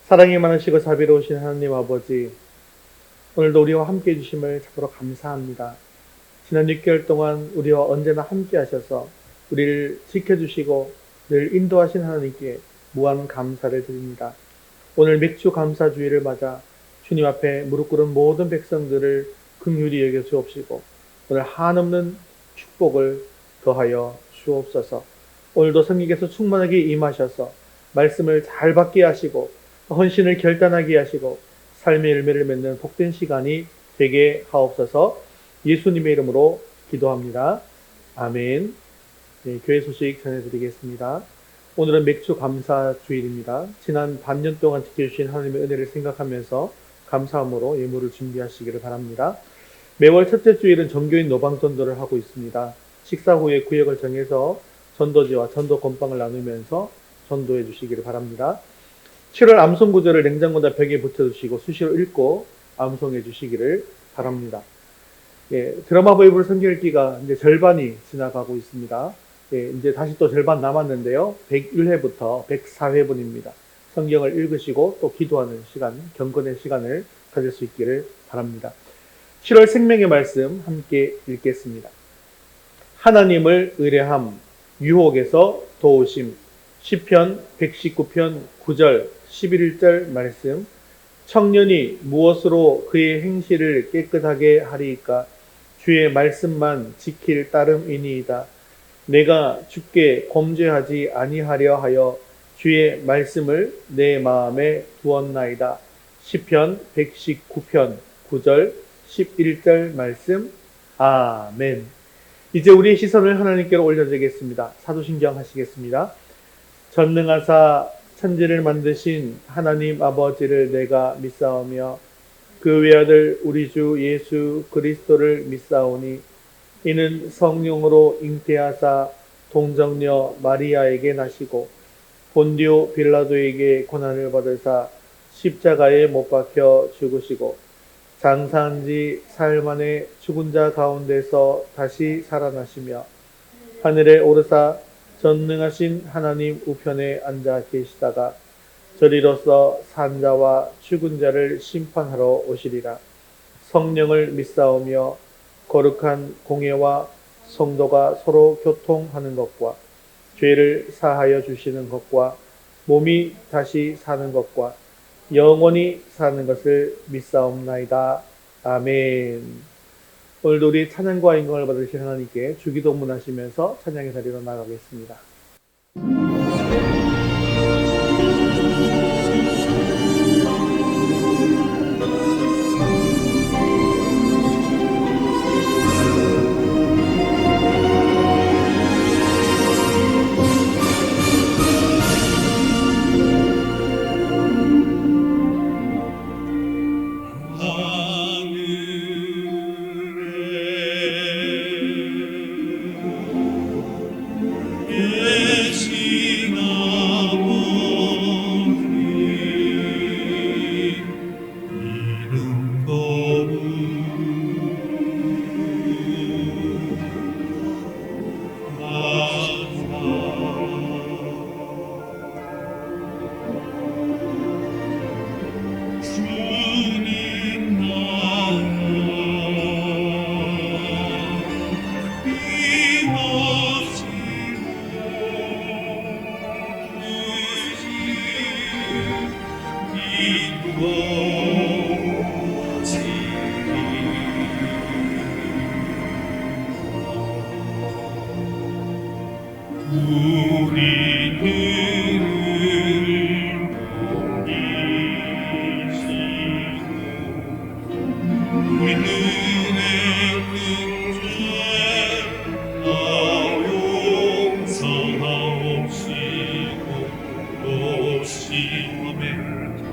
사랑이 많으시고 자비로우신 하나님 아버지, 오늘도 우리와 함께 해주심을 참으로 감사합니다. 지난 6개월 동안 우리와 언제나 함께 하셔서 우리를 지켜주시고 늘 인도하신 하나님께 무한 감사를 드립니다. 오늘 맥주 감사주의를 맞아 주님 앞에 무릎 꿇은 모든 백성들을 긍휼히 여겨 주옵시고 오늘 한없는 축복을 더하여 주옵소서. 오늘도 성령께서 충만하게 임하셔서 말씀을 잘 받게 하시고 헌신을 결단하게 하시고 삶의 열매를 맺는 복된 시간이 되게 하옵소서. 예수님의 이름으로 기도합니다. 아멘. 네, 교회 소식 전해드리겠습니다. 오늘은 맥주 감사 주일입니다. 지난 반년 동안 지켜주신 하나님의 은혜를 생각하면서 감사함으로 예물을 준비하시기를 바랍니다. 매월 첫째 주일은 정교인 노방 전도를 하고 있습니다. 식사 후에 구역을 정해서 전도지와 전도 건빵을 나누면서 전도해 주시기를 바랍니다. 7월 암송 구절을 냉장고나 벽에 붙여주시고 수시로 읽고 암송해 주시기를 바랍니다. 예, 드라마 바이블 성경 읽기가 이제 절반이 지나가고 있습니다. 예, 이제 다시 또 절반 남았는데요. 101회부터 104회분입니다. 성경을 읽으시고 또 기도하는 시간, 경건의 시간을 가질 수 있기를 바랍니다. 7월 생명의 말씀 함께 읽겠습니다. 하나님을 의뢰함, 유혹에서 도우심. 시편 119편 9절 11절 말씀. 청년이 무엇으로 그의 행실을 깨끗하게 하리이까? 주의 말씀만 지킬 따름이니이다. 내가 주께 범죄하지 아니하려 하여 주의 말씀을 내 마음에 두었나이다. 시편 119편 9절 11절 말씀. 아멘. 이제 우리의 시선을 하나님께로 올려드리겠습니다. 사도신경 하시겠습니다. 전능하사 천지를 만드신 하나님 아버지를 내가 믿사오며 그 외아들 우리 주 예수 그리스도를 믿사오니 이는 성령으로 잉태하사 동정녀 마리아에게 나시고 본디오 빌라도에게 고난을 받으사 십자가에 못 박혀 죽으시고 장사한 지 사흘 만에 죽은 자 가운데서 다시 살아나시며 하늘에 오르사 전능하신 하나님 우편에 앉아 계시다가 저리로서 산 자와 죽은 자를 심판하러 오시리라. 성령을 믿사오며 거룩한 공예와 성도가 서로 교통하는 것과 죄를 사하여 주시는 것과 몸이 다시 사는 것과 영원히 사는 것을 믿사옵나이다. 아멘. 오늘도 우리 찬양과 인정을 받으실 하나님께 주기도문 하시면서 찬양의 자리로 나가겠습니다.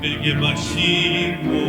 내게 마시고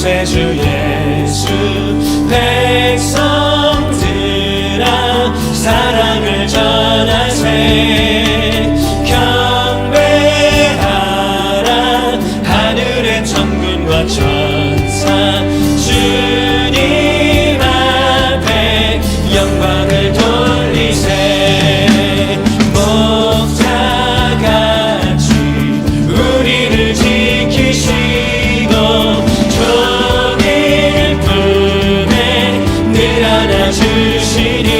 구세주 예수 백성들아 사랑을 전하세 경배하라 하늘의 천군과 천사 주님 앞에 영광을 돌리세 목자같이 우리를 지키시고 종일 품에 늘 안아주시니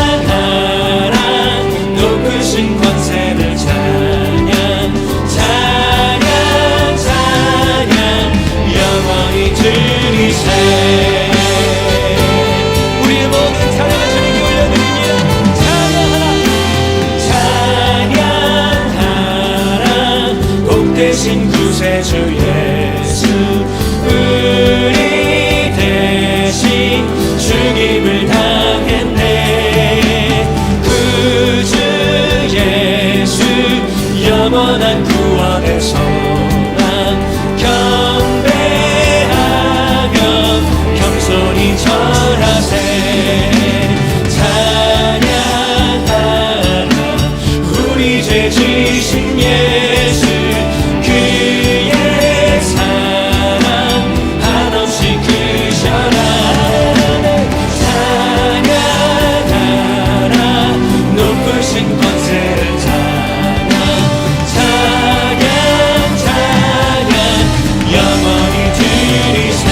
찬양하라 높으신 권세를 찬양 찬양 찬양 영원히 드리세 우리의 모든 찬양을 주님께 올려드립니다. 찬양하라 복되신 구세주 예수 우리 대신 죽임을 당했네 구주 예수 영원한 구원의 소망 경배하며 겸손히 절하세 찬양하라 우리 죄 지신 예수 그의 사랑 한없이 크셔라 찬양하라 높으신 권세를 찬양 찬양 찬양 영원히 드리세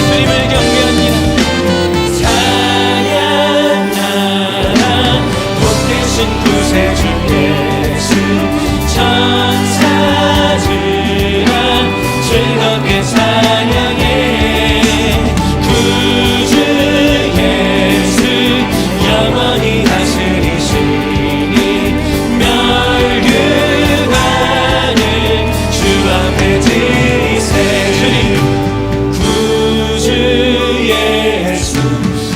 주님을 경배합니다. 찬양하라 복되신 구세주 예수 천사들아 즐겁게 찬양해 구주 예수 영원히 다스리시니 멸류관을 주 앞에 드리세 주님 구주 예수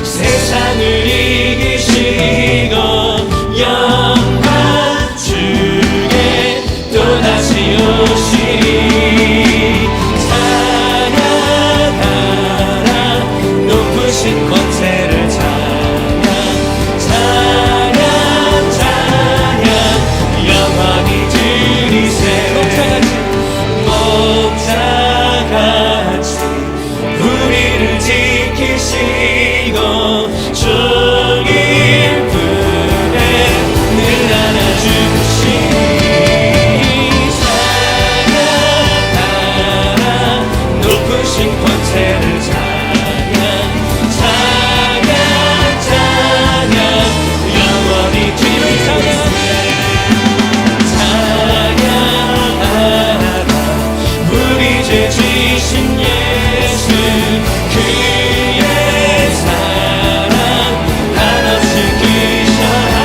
세상을 이기시고 영광 주게 또다시 오시리 찬양하라 높으신 권세를 찬양 찬양 찬양 영원히 드리세 목자같이 우리를 지키시고 종일 품에 늘 안아주시니 찬양하라 높으신 권세를 찬양 찬양 찬양 영원히 주님을 찬양하라 우리 죄 지신 예수 그의 사랑 한없이 크셔라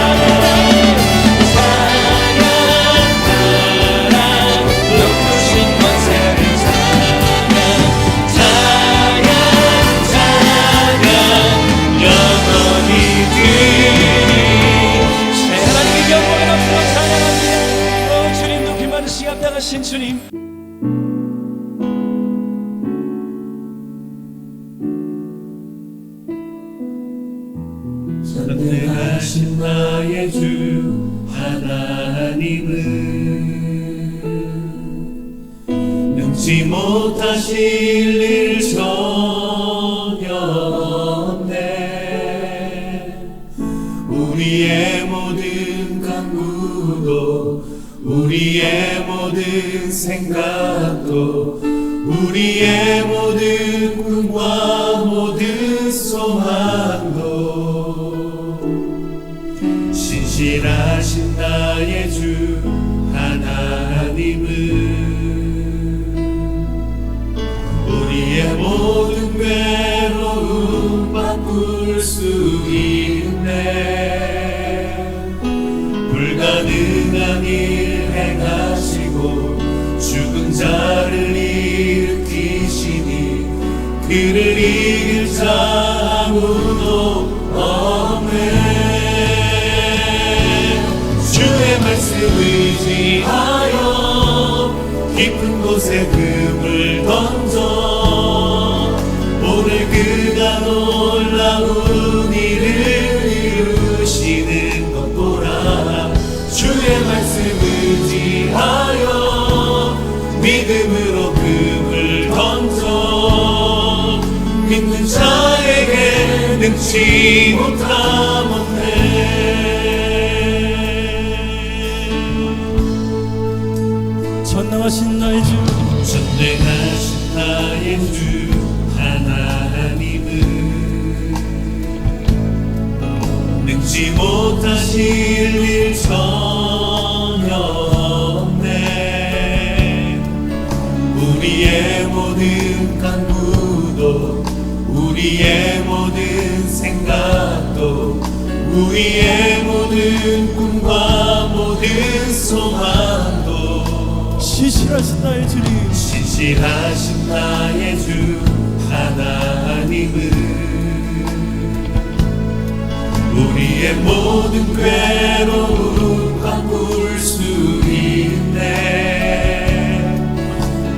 찬양하라 높으신 권세를 찬양 찬양 찬양 영원히 드리니 하나님의 영광을 앞으로 찬양합니다. 주님 높이 받으시기 합당하신 주님 선택하신 나의 주 하나님은 능치 못하실 일 전혀 없네 우리의 모든 간구도 우리의 모든 생각도 우리의 모든 꿈과 모든 소망도 신실하신 나의 주 하나님은 우리의 모든 괴로움 바꿀 수 있네 불가능한 일 행하시고 죽은 자를 일으키시니 그를 이길 자 아무도 없네 주의 말씀 의지하여 깊은 곳에 금을 던져 오늘 그가 놀라운 일을 이루시는 것 보라. 주의 말씀 의지하여 믿음으로 금을 던져 믿는 자에게 능치 못함 없네. 전능하신 나의 주, 전능하신 나의 주 하나님은 능지 못하실 일 전혀 없네. 우리의 모든 간구도 우리의 모든 생각도 우리의 모든 꿈과 모든 소망도 신실하신 나의 주님, 신실하신 나의 주 하나님은 우리의 모든 괴로움 바꿀 수 있네.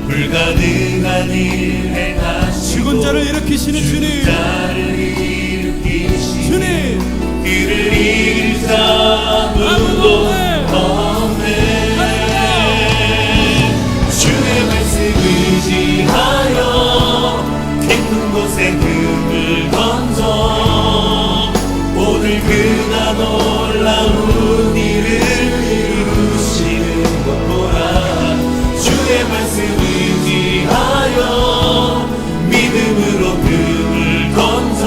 불가능한 일 행하시고 죽은 자를 일으키시는 주님, 죽은 자를 일으키시는 주님, 그를 이길 자 아무도 없네. 주의 말씀 의지하여 깊은 곳에 금을 던져 오늘 그가 놀라운 일을 이루시는 것 보라. 주의 말씀 의지하여 믿음으로 금을 던져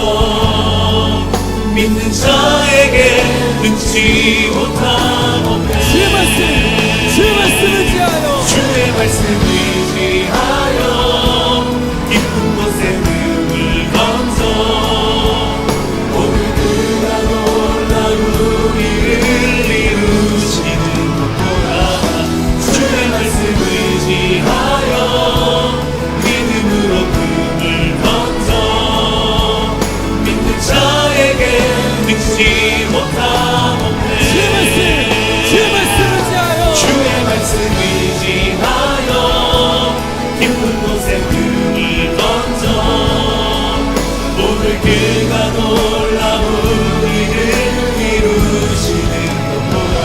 믿는 자에게 능치 못함 없네. 주의 말씀 의지하여 주의 말씀 의지하여 깊은 곳에 금을 던져 오늘 그가 놀라운 일을 이루시는 것 보라. 주의 말씀 의지하여 믿음으로 금을 던져 믿는 자에게 능치 못함 없네. 주의 말씀 의지하여 주의 말씀 의지하여 깊은 곳에 금을 던져 오늘 그가 놀라운 일을 이루시는 것 보라.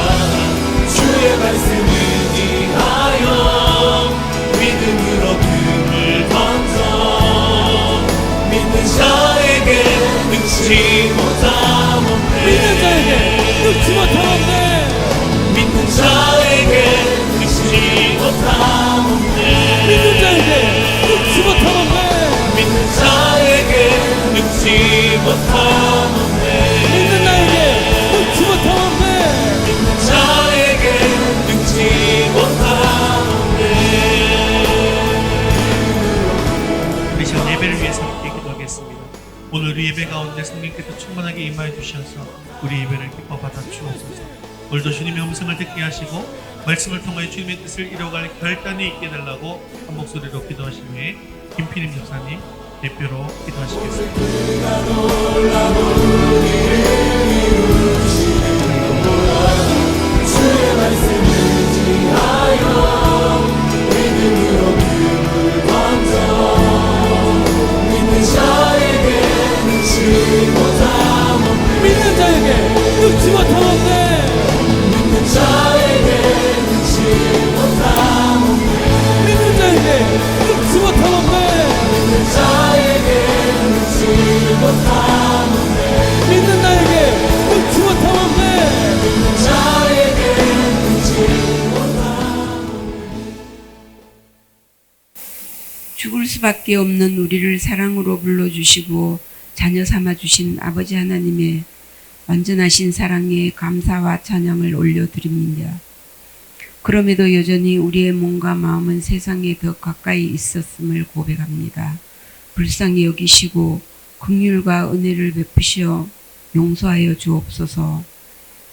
주의 말씀 의지하여 믿음으로 금을 던져 믿는 자에게 능치 못함 없네. 믿는 자에게 능치 못함 없네. 믿는 자에게 능치 못함 없네. 믿는 자에게 능치 못함 없네. 믿는 자에게 능치 못함 없네. 믿는 나에게 능치 못함 없네. 믿는 자에게 능치 못함 없네. 우리 시간 예배를 위해서 함께 기도하겠습니다. 오늘 우리 예배 가운데 성령께서 충만하게 임하여 주셔서 우리 예배를 기뻐 받아 주옵소서. 오늘도 주님의 음성을 듣게 하시고 말씀을 통하여 주님의 뜻을 이뤄갈 결단이 있게 해달라고 한 목소리로 기도하신 후에 김필임 목사님 대표로 기도하시겠습니다. 주의 말씀 의지하여 믿음으로 금을 던져 믿는 자에게 능치 못함 없네. 믿는 자에게 능치 못함 없네. 믿는 자에게 능치 못함 없네. 믿는 자에게 능치 못함 없네. 믿는 자에게 능치 못함 없네. 믿는 나에게 능치 못함 없네. 믿는 자에게 능치 못함. 죽을 수밖에 없는 우리를 사랑으로 불러주시고 자녀 삼아주신 아버지 하나님의 완전하신 사랑에 감사와 찬양을 올려드립니다. 그럼에도 여전히 우리의 몸과 마음은 세상에 더 가까이 있었음을 고백합니다. 불쌍히 여기시고 긍휼과 은혜를 베푸시어 용서하여 주옵소서.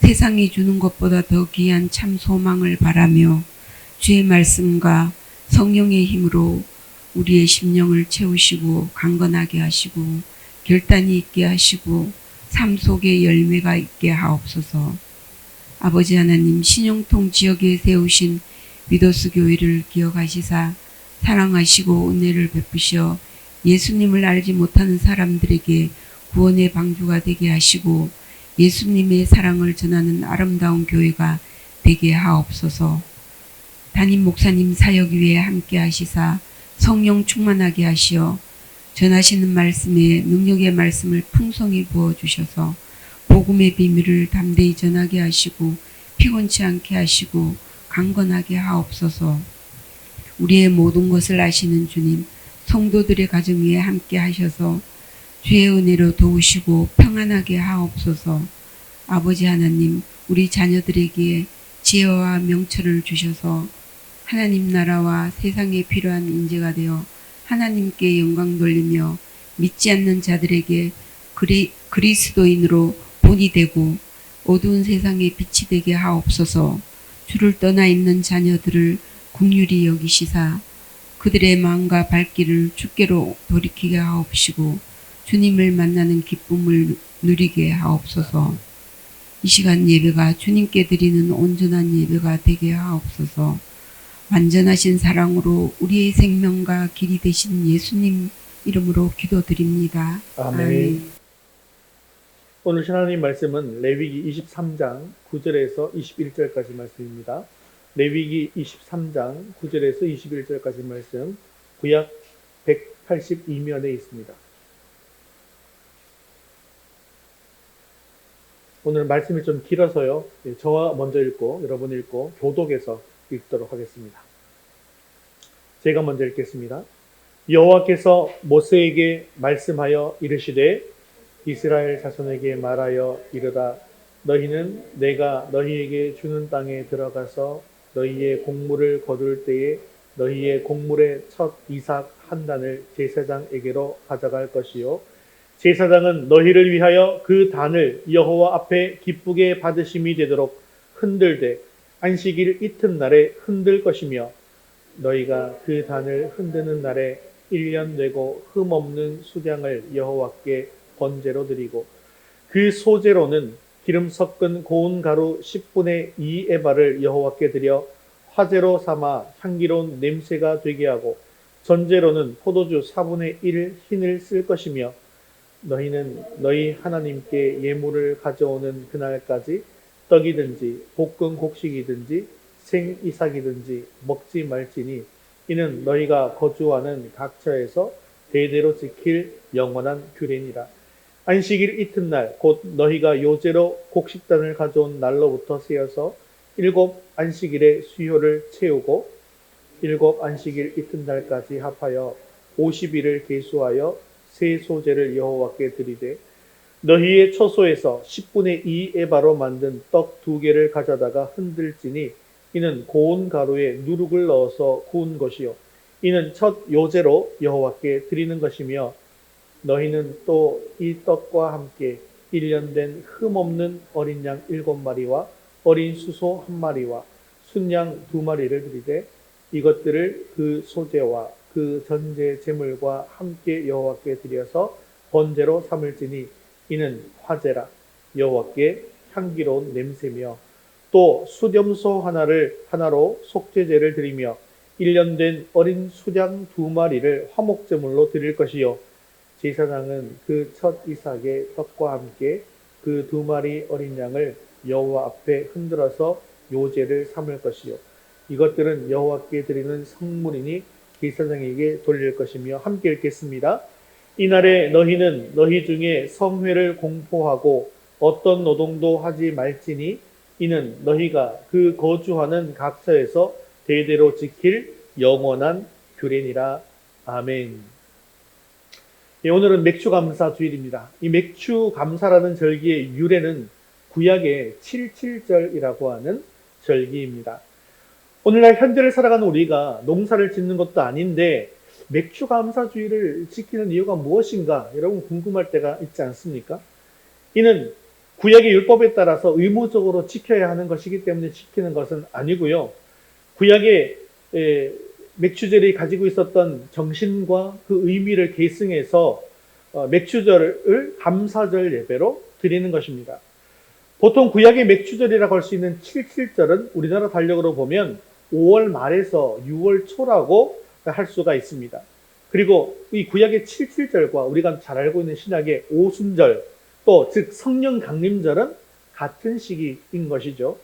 세상이 주는 것보다 더 귀한 참 소망을 바라며 주의 말씀과 성령의 힘으로 우리의 심령을 채우시고 강건하게 하시고 결단이 있게 하시고 삶 속에 열매가 있게 하옵소서. 아버지 하나님 신용통 지역에 세우신 위도스 교회를 기억하시사 사랑하시고 은혜를 베푸시어 예수님을 알지 못하는 사람들에게 구원의 방주가 되게 하시고 예수님의 사랑을 전하는 아름다운 교회가 되게 하옵소서. 담임 목사님 사역 위에 함께 하시사 성령 충만하게 하시어 전하시는 말씀에 능력의 말씀을 풍성히 부어주셔서 복음의 비밀을 담대히 전하게 하시고 피곤치 않게 하시고 강건하게 하옵소서. 우리의 모든 것을 아시는 주님, 성도들의 가정 위에 함께 하셔서 주의 은혜로 도우시고 평안하게 하옵소서. 아버지 하나님, 우리 자녀들에게 지혜와 명철을 주셔서 하나님 나라와 세상에 필요한 인재가 되어 하나님께 영광 돌리며 믿지 않는 자들에게 그리스도인으로 본이 되고 어두운 세상에 빛이 되게 하옵소서. 주를 떠나 있는 자녀들을 긍휼히 여기시사 그들의 마음과 발길을 주께로 돌이키게 하옵시고 주님을 만나는 기쁨을 누리게 하옵소서. 이 시간 예배가 주님께 드리는 온전한 예배가 되게 하옵소서. 완전하신 사랑으로 우리의 생명과 길이 되신 예수님 이름으로 기도드립니다. 아멘. 오늘 하나님 말씀은 레위기 23장 9절에서 21절까지 말씀입니다. 레위기 23장 9절에서 21절까지 말씀, 구약 182면에 있습니다. 오늘 말씀이 좀 길어서요. 저와 먼저 읽고 여러분 읽고 교독해서 읽도록 하겠습니다. 제가 먼저 읽겠습니다. 여호와께서 모세에게 말씀하여 이르시되 이스라엘 자손에게 말하여 이르다 너희는 내가 너희에게 주는 땅에 들어가서 너희의 곡물을 거둘 때에 너희의 곡물의 첫 이삭 한 단을 제사장에게로 가져갈 것이요 제사장은 너희를 위하여 그 단을 여호와 앞에 기쁘게 받으심이 되도록 흔들되 안식일 이튿날에 흔들 것이며 너희가 그 단을 흔드는 날에 1년 되고 흠없는 수량을 여호와께 번제로 드리고 그 소제로는 기름 섞은 고운 가루 10분의 2 에바를 여호와께 드려 화제로 삼아 향기로운 냄새가 되게 하고 전제로는 포도주 4분의 1 흰을 쓸 것이며 너희는 너희 하나님께 예물을 가져오는 그날까지 떡이든지 볶은 곡식이든지 생이삭이든지 먹지 말지니 이는 너희가 거주하는 각처에서 대대로 지킬 영원한 규례니라. 안식일 이튿날 곧 너희가 요제로 곡식단을 가져온 날로부터 세어서 7 안식일의 수요를 채우고 7 안식일 이튿날까지 합하여 50일을 계수하여 새 소제를 여호와께 드리되 너희의 처소에서 10분의 2 에바로 만든 떡 2개를 가져다가 흔들지니 이는 고운 가루에 누룩을 넣어서 구운 것이요 이는 첫 요제로 여호와께 드리는 것이며 너희는 또 이 떡과 함께 1년 된 흠없는 어린 양 7마리와 어린 수소 1마리와 순양 2마리를 드리되 이것들을 그 소제와 그 전제 제물과 함께 여호와께 드려서 번제로 삼을지니 이는 화제라 여호와께 향기로운 냄새며 또 수렴소 하나로 속죄제를 드리며 1년 된 어린 수양 2마리를 화목제물로 드릴 것이요 제사장은 그 첫 이삭의 떡과 함께 그 2마리 어린 양을 여호와 앞에 흔들어서 요제를 삼을 것이요 이것들은 여호와께 드리는 성물이니 제사장에게 돌릴 것이며 함께 읽겠습니다. 이날에 너희는 너희 중에 성회를 공포하고 어떤 노동도 하지 말지니 이는 너희가 그 거주하는 각처에서 대대로 지킬 영원한 규례니라. 아멘. 예, 오늘은 맥추감사 주일입니다. 이 맥추감사라는 절기의 유래는 구약의 77절이라고 하는 절기입니다. 오늘날 현재를 살아가는 우리가 농사를 짓는 것도 아닌데 맥추감사주의를 지키는 이유가 무엇인가 여러분 궁금할 때가 있지 않습니까? 이는 구약의 율법에 따라서 의무적으로 지켜야 하는 것이기 때문에 지키는 것은 아니고요. 구약의 맥추절이 가지고 있었던 정신과 그 의미를 계승해서 맥추절을 감사절 예배로 드리는 것입니다. 보통 구약의 맥주절이라고 할 수 있는 77절은 우리나라 달력으로 보면 5월 말에서 6월 초라고 할 수가 있습니다. 그리고 이 구약의 77절과 우리가 잘 알고 있는 신약의 오순절, 또 즉 성령 강림절은 같은 시기인 것이죠.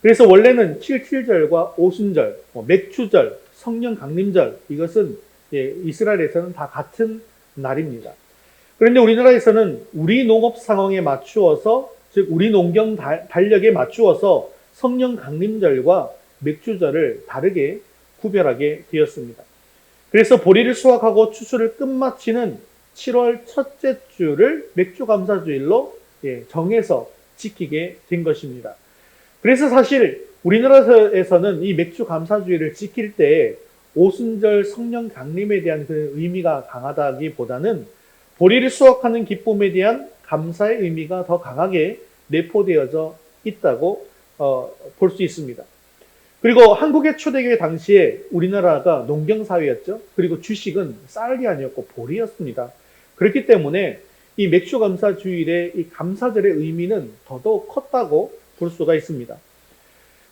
그래서 원래는 77절과 오순절, 맥주절, 성령 강림절, 이것은 이스라엘에서는 다 같은 날입니다. 그런데 우리나라에서는 우리 농업 상황에 맞추어서, 즉 우리 농경 달력에 맞추어서 성령 강림절과 맥주절을 다르게 구별하게 되었습니다. 그래서 보리를 수확하고 추수를 끝마치는 7월 첫째 주를 맥주감사주일로 정해서 지키게 된 것입니다. 그래서 사실 우리나라에서는 이 맥주감사주일을 지킬 때 오순절 성령 강림에 대한 그 의미가 강하다기보다는 보리를 수확하는 기쁨에 대한 감사의 의미가 더 강하게 내포되어져 있다고 볼 수 있습니다. 그리고 한국의 초대교회 당시에 우리나라가 농경사회였죠. 그리고 주식은 쌀이 아니었고 보리였습니다. 그렇기 때문에 이 맥주감사주일의 이 감사절의 의미는 더더욱 컸다고 볼 수가 있습니다.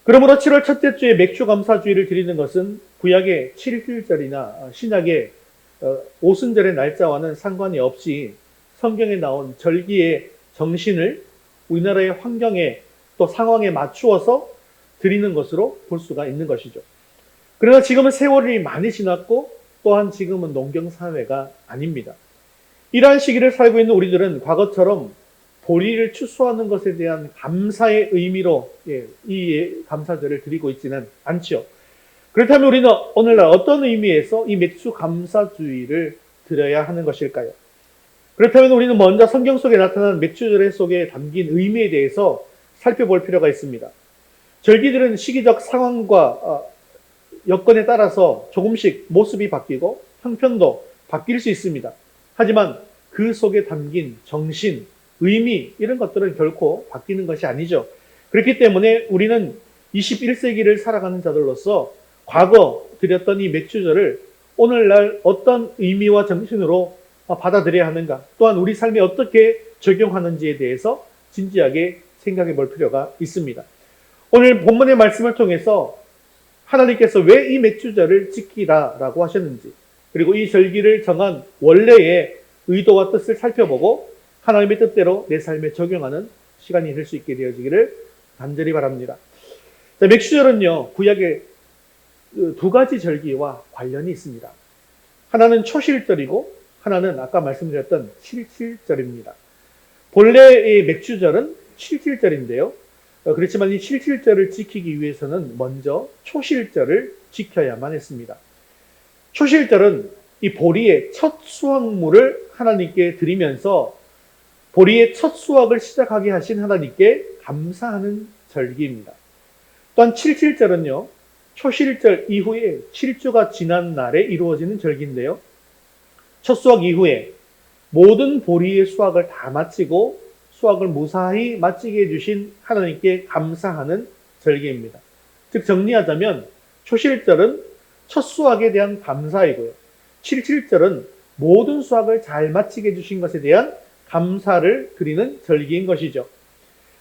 그러므로 7월 첫째 주에 맥주감사주일을 드리는 것은 구약의 7일절이나 신약의 오순절의 날짜와는 상관이 없이 성경에 나온 절기의 정신을 우리나라의 환경에 또 상황에 맞추어서 드리는 것으로 볼 수가 있는 것이죠. 그러나 지금은 세월이 많이 지났고 또한 지금은 농경사회가 아닙니다. 이러한 시기를 살고 있는 우리들은 과거처럼 보리를 추수하는 것에 대한 감사의 의미로 이 감사절을 드리고 있지는 않죠. 그렇다면 우리는 오늘날 어떤 의미에서 이 맥주 감사주의를 드려야 하는 것일까요? 그렇다면 우리는 먼저 성경 속에 나타난 맥주절 속에 담긴 의미에 대해서 살펴볼 필요가 있습니다. 절기들은 시기적 상황과 여건에 따라서 조금씩 모습이 바뀌고 형편도 바뀔 수 있습니다. 하지만 그 속에 담긴 정신, 의미 이런 것들은 결코 바뀌는 것이 아니죠. 그렇기 때문에 우리는 21세기를 살아가는 자들로서 과거 드렸던 이 맥주절을 오늘날 어떤 의미와 정신으로 받아들여야 하는가, 또한 우리 삶에 어떻게 적용하는지에 대해서 진지하게 생각해 볼 필요가 있습니다. 오늘 본문의 말씀을 통해서 하나님께서 왜 이 맥주절을 지키라라고 하셨는지, 그리고 이 절기를 정한 원래의 의도와 뜻을 살펴보고 하나님의 뜻대로 내 삶에 적용하는 시간이 될 수 있게 되어지기를 간절히 바랍니다. 자, 맥주절은요, 구약의 두 가지 절기와 관련이 있습니다. 하나는 초실절이고 하나는 아까 말씀드렸던 77절입니다. 본래의 맥주절은 77절인데요. 그렇지만 이 77절을 지키기 위해서는 먼저 초실절을 지켜야만 했습니다. 초실절은 이 보리의 첫 수확물을 하나님께 드리면서 보리의 첫 수확을 시작하게 하신 하나님께 감사하는 절기입니다. 또한 77절은요, 초실절 이후에 7주가 지난 날에 이루어지는 절기인데요. 첫 수확 이후에 모든 보리의 수확을 다 마치고 수확을 무사히 마치게 해주신 하나님께 감사하는 절기입니다. 즉 정리하자면 초실절은 첫 수확에 대한 감사이고요. 77절은 모든 수확을 잘 마치게 해주신 것에 대한 감사를 드리는 절기인 것이죠.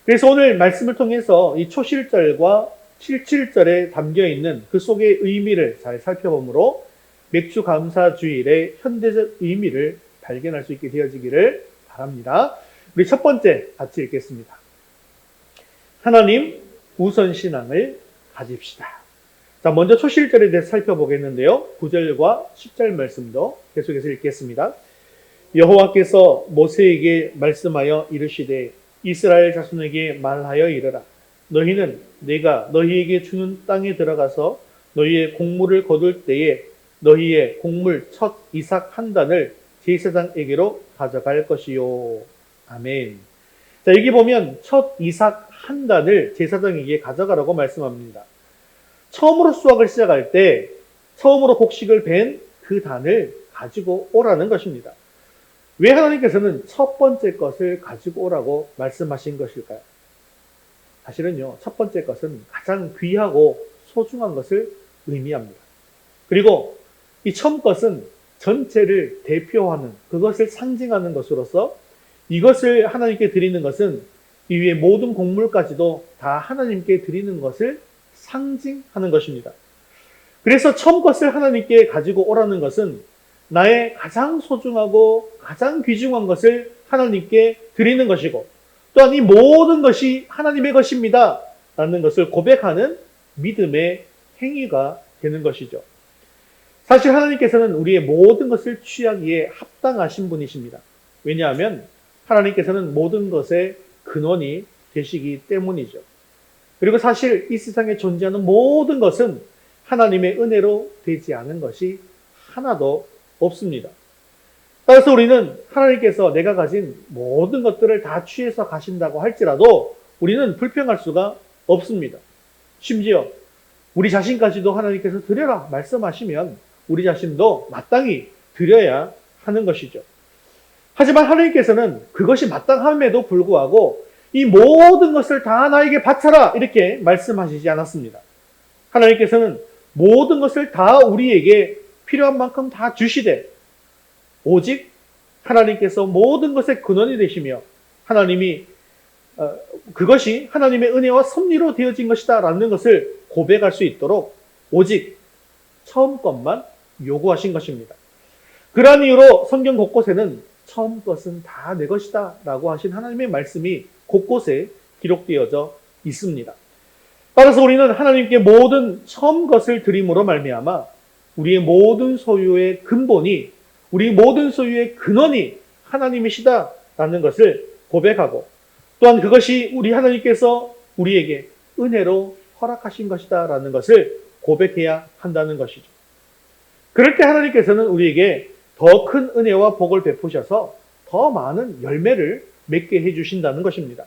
그래서 오늘 말씀을 통해서 이 초실절과 77절에 담겨있는 그 속의 의미를 잘 살펴보므로 맥주감사주일의 현대적 의미를 발견할 수 있게 되어지기를 바랍니다. 우리 첫 번째 같이 읽겠습니다. 하나님 우선신앙을 가집시다. 자, 먼저 초실절에 대해서 살펴보겠는데요. 9절과 10절 말씀도 계속해서 읽겠습니다. 여호와께서 모세에게 말씀하여 이르시되 이스라엘 자손에게 말하여 이르라. 너희는 내가 너희에게 주는 땅에 들어가서 너희의 곡물을 거둘 때에 너희의 곡물 첫 이삭 한 단을 제사장에게로 가져갈 것이요. 아멘. 자, 여기 보면 첫 이삭 한 단을 제사장에게 가져가라고 말씀합니다. 처음으로 수확을 시작할 때 처음으로 곡식을 벤 그 단을 가지고 오라는 것입니다. 왜 하나님께서는 첫 번째 것을 가지고 오라고 말씀하신 것일까요? 사실은요, 첫 번째 것은 가장 귀하고 소중한 것을 의미합니다. 그리고 이 처음 것은 전체를 대표하는, 그것을 상징하는 것으로서 이것을 하나님께 드리는 것은 이 위에 모든 곡물까지도 다 하나님께 드리는 것을 상징하는 것입니다. 그래서 처음 것을 하나님께 가지고 오라는 것은 나의 가장 소중하고 가장 귀중한 것을 하나님께 드리는 것이고, 또한 이 모든 것이 하나님의 것입니다 라는 것을 고백하는 믿음의 행위가 되는 것이죠. 사실 하나님께서는 우리의 모든 것을 취하기에 합당하신 분이십니다. 왜냐하면 하나님께서는 모든 것의 근원이 되시기 때문이죠. 그리고 사실 이 세상에 존재하는 모든 것은 하나님의 은혜로 되지 않은 것이 하나도 없습니다. 따라서 우리는 하나님께서 내가 가진 모든 것들을 다 취해서 가신다고 할지라도 우리는 불평할 수가 없습니다. 심지어 우리 자신까지도 하나님께서 드려라 말씀하시면 우리 자신도 마땅히 드려야 하는 것이죠. 하지만 하나님께서는 그것이 마땅함에도 불구하고 이 모든 것을 다 나에게 바쳐라 이렇게 말씀하시지 않았습니다. 하나님께서는 모든 것을 다 우리에게 필요한 만큼 다 주시되 오직 하나님께서 모든 것의 근원이 되시며 하나님이 그것이 하나님의 은혜와 섭리로 되어진 것이다 라는 것을 고백할 수 있도록 오직 처음 것만 요구하신 것입니다. 그러한 이유로 성경 곳곳에는 처음 것은 다 내 것이다 라고 하신 하나님의 말씀이 곳곳에 기록되어져 있습니다. 따라서 우리는 하나님께 모든 처음 것을 드림으로 말미암아 우리의 모든 소유의 근본이, 우리 모든 소유의 근원이 하나님이시다 라는 것을 고백하고, 또한 그것이 우리 하나님께서 우리에게 은혜로 허락하신 것이다 라는 것을 고백해야 한다는 것이죠. 그럴 때 하나님께서는 우리에게 더 큰 은혜와 복을 베푸셔서 더 많은 열매를 맺게 해주신다는 것입니다.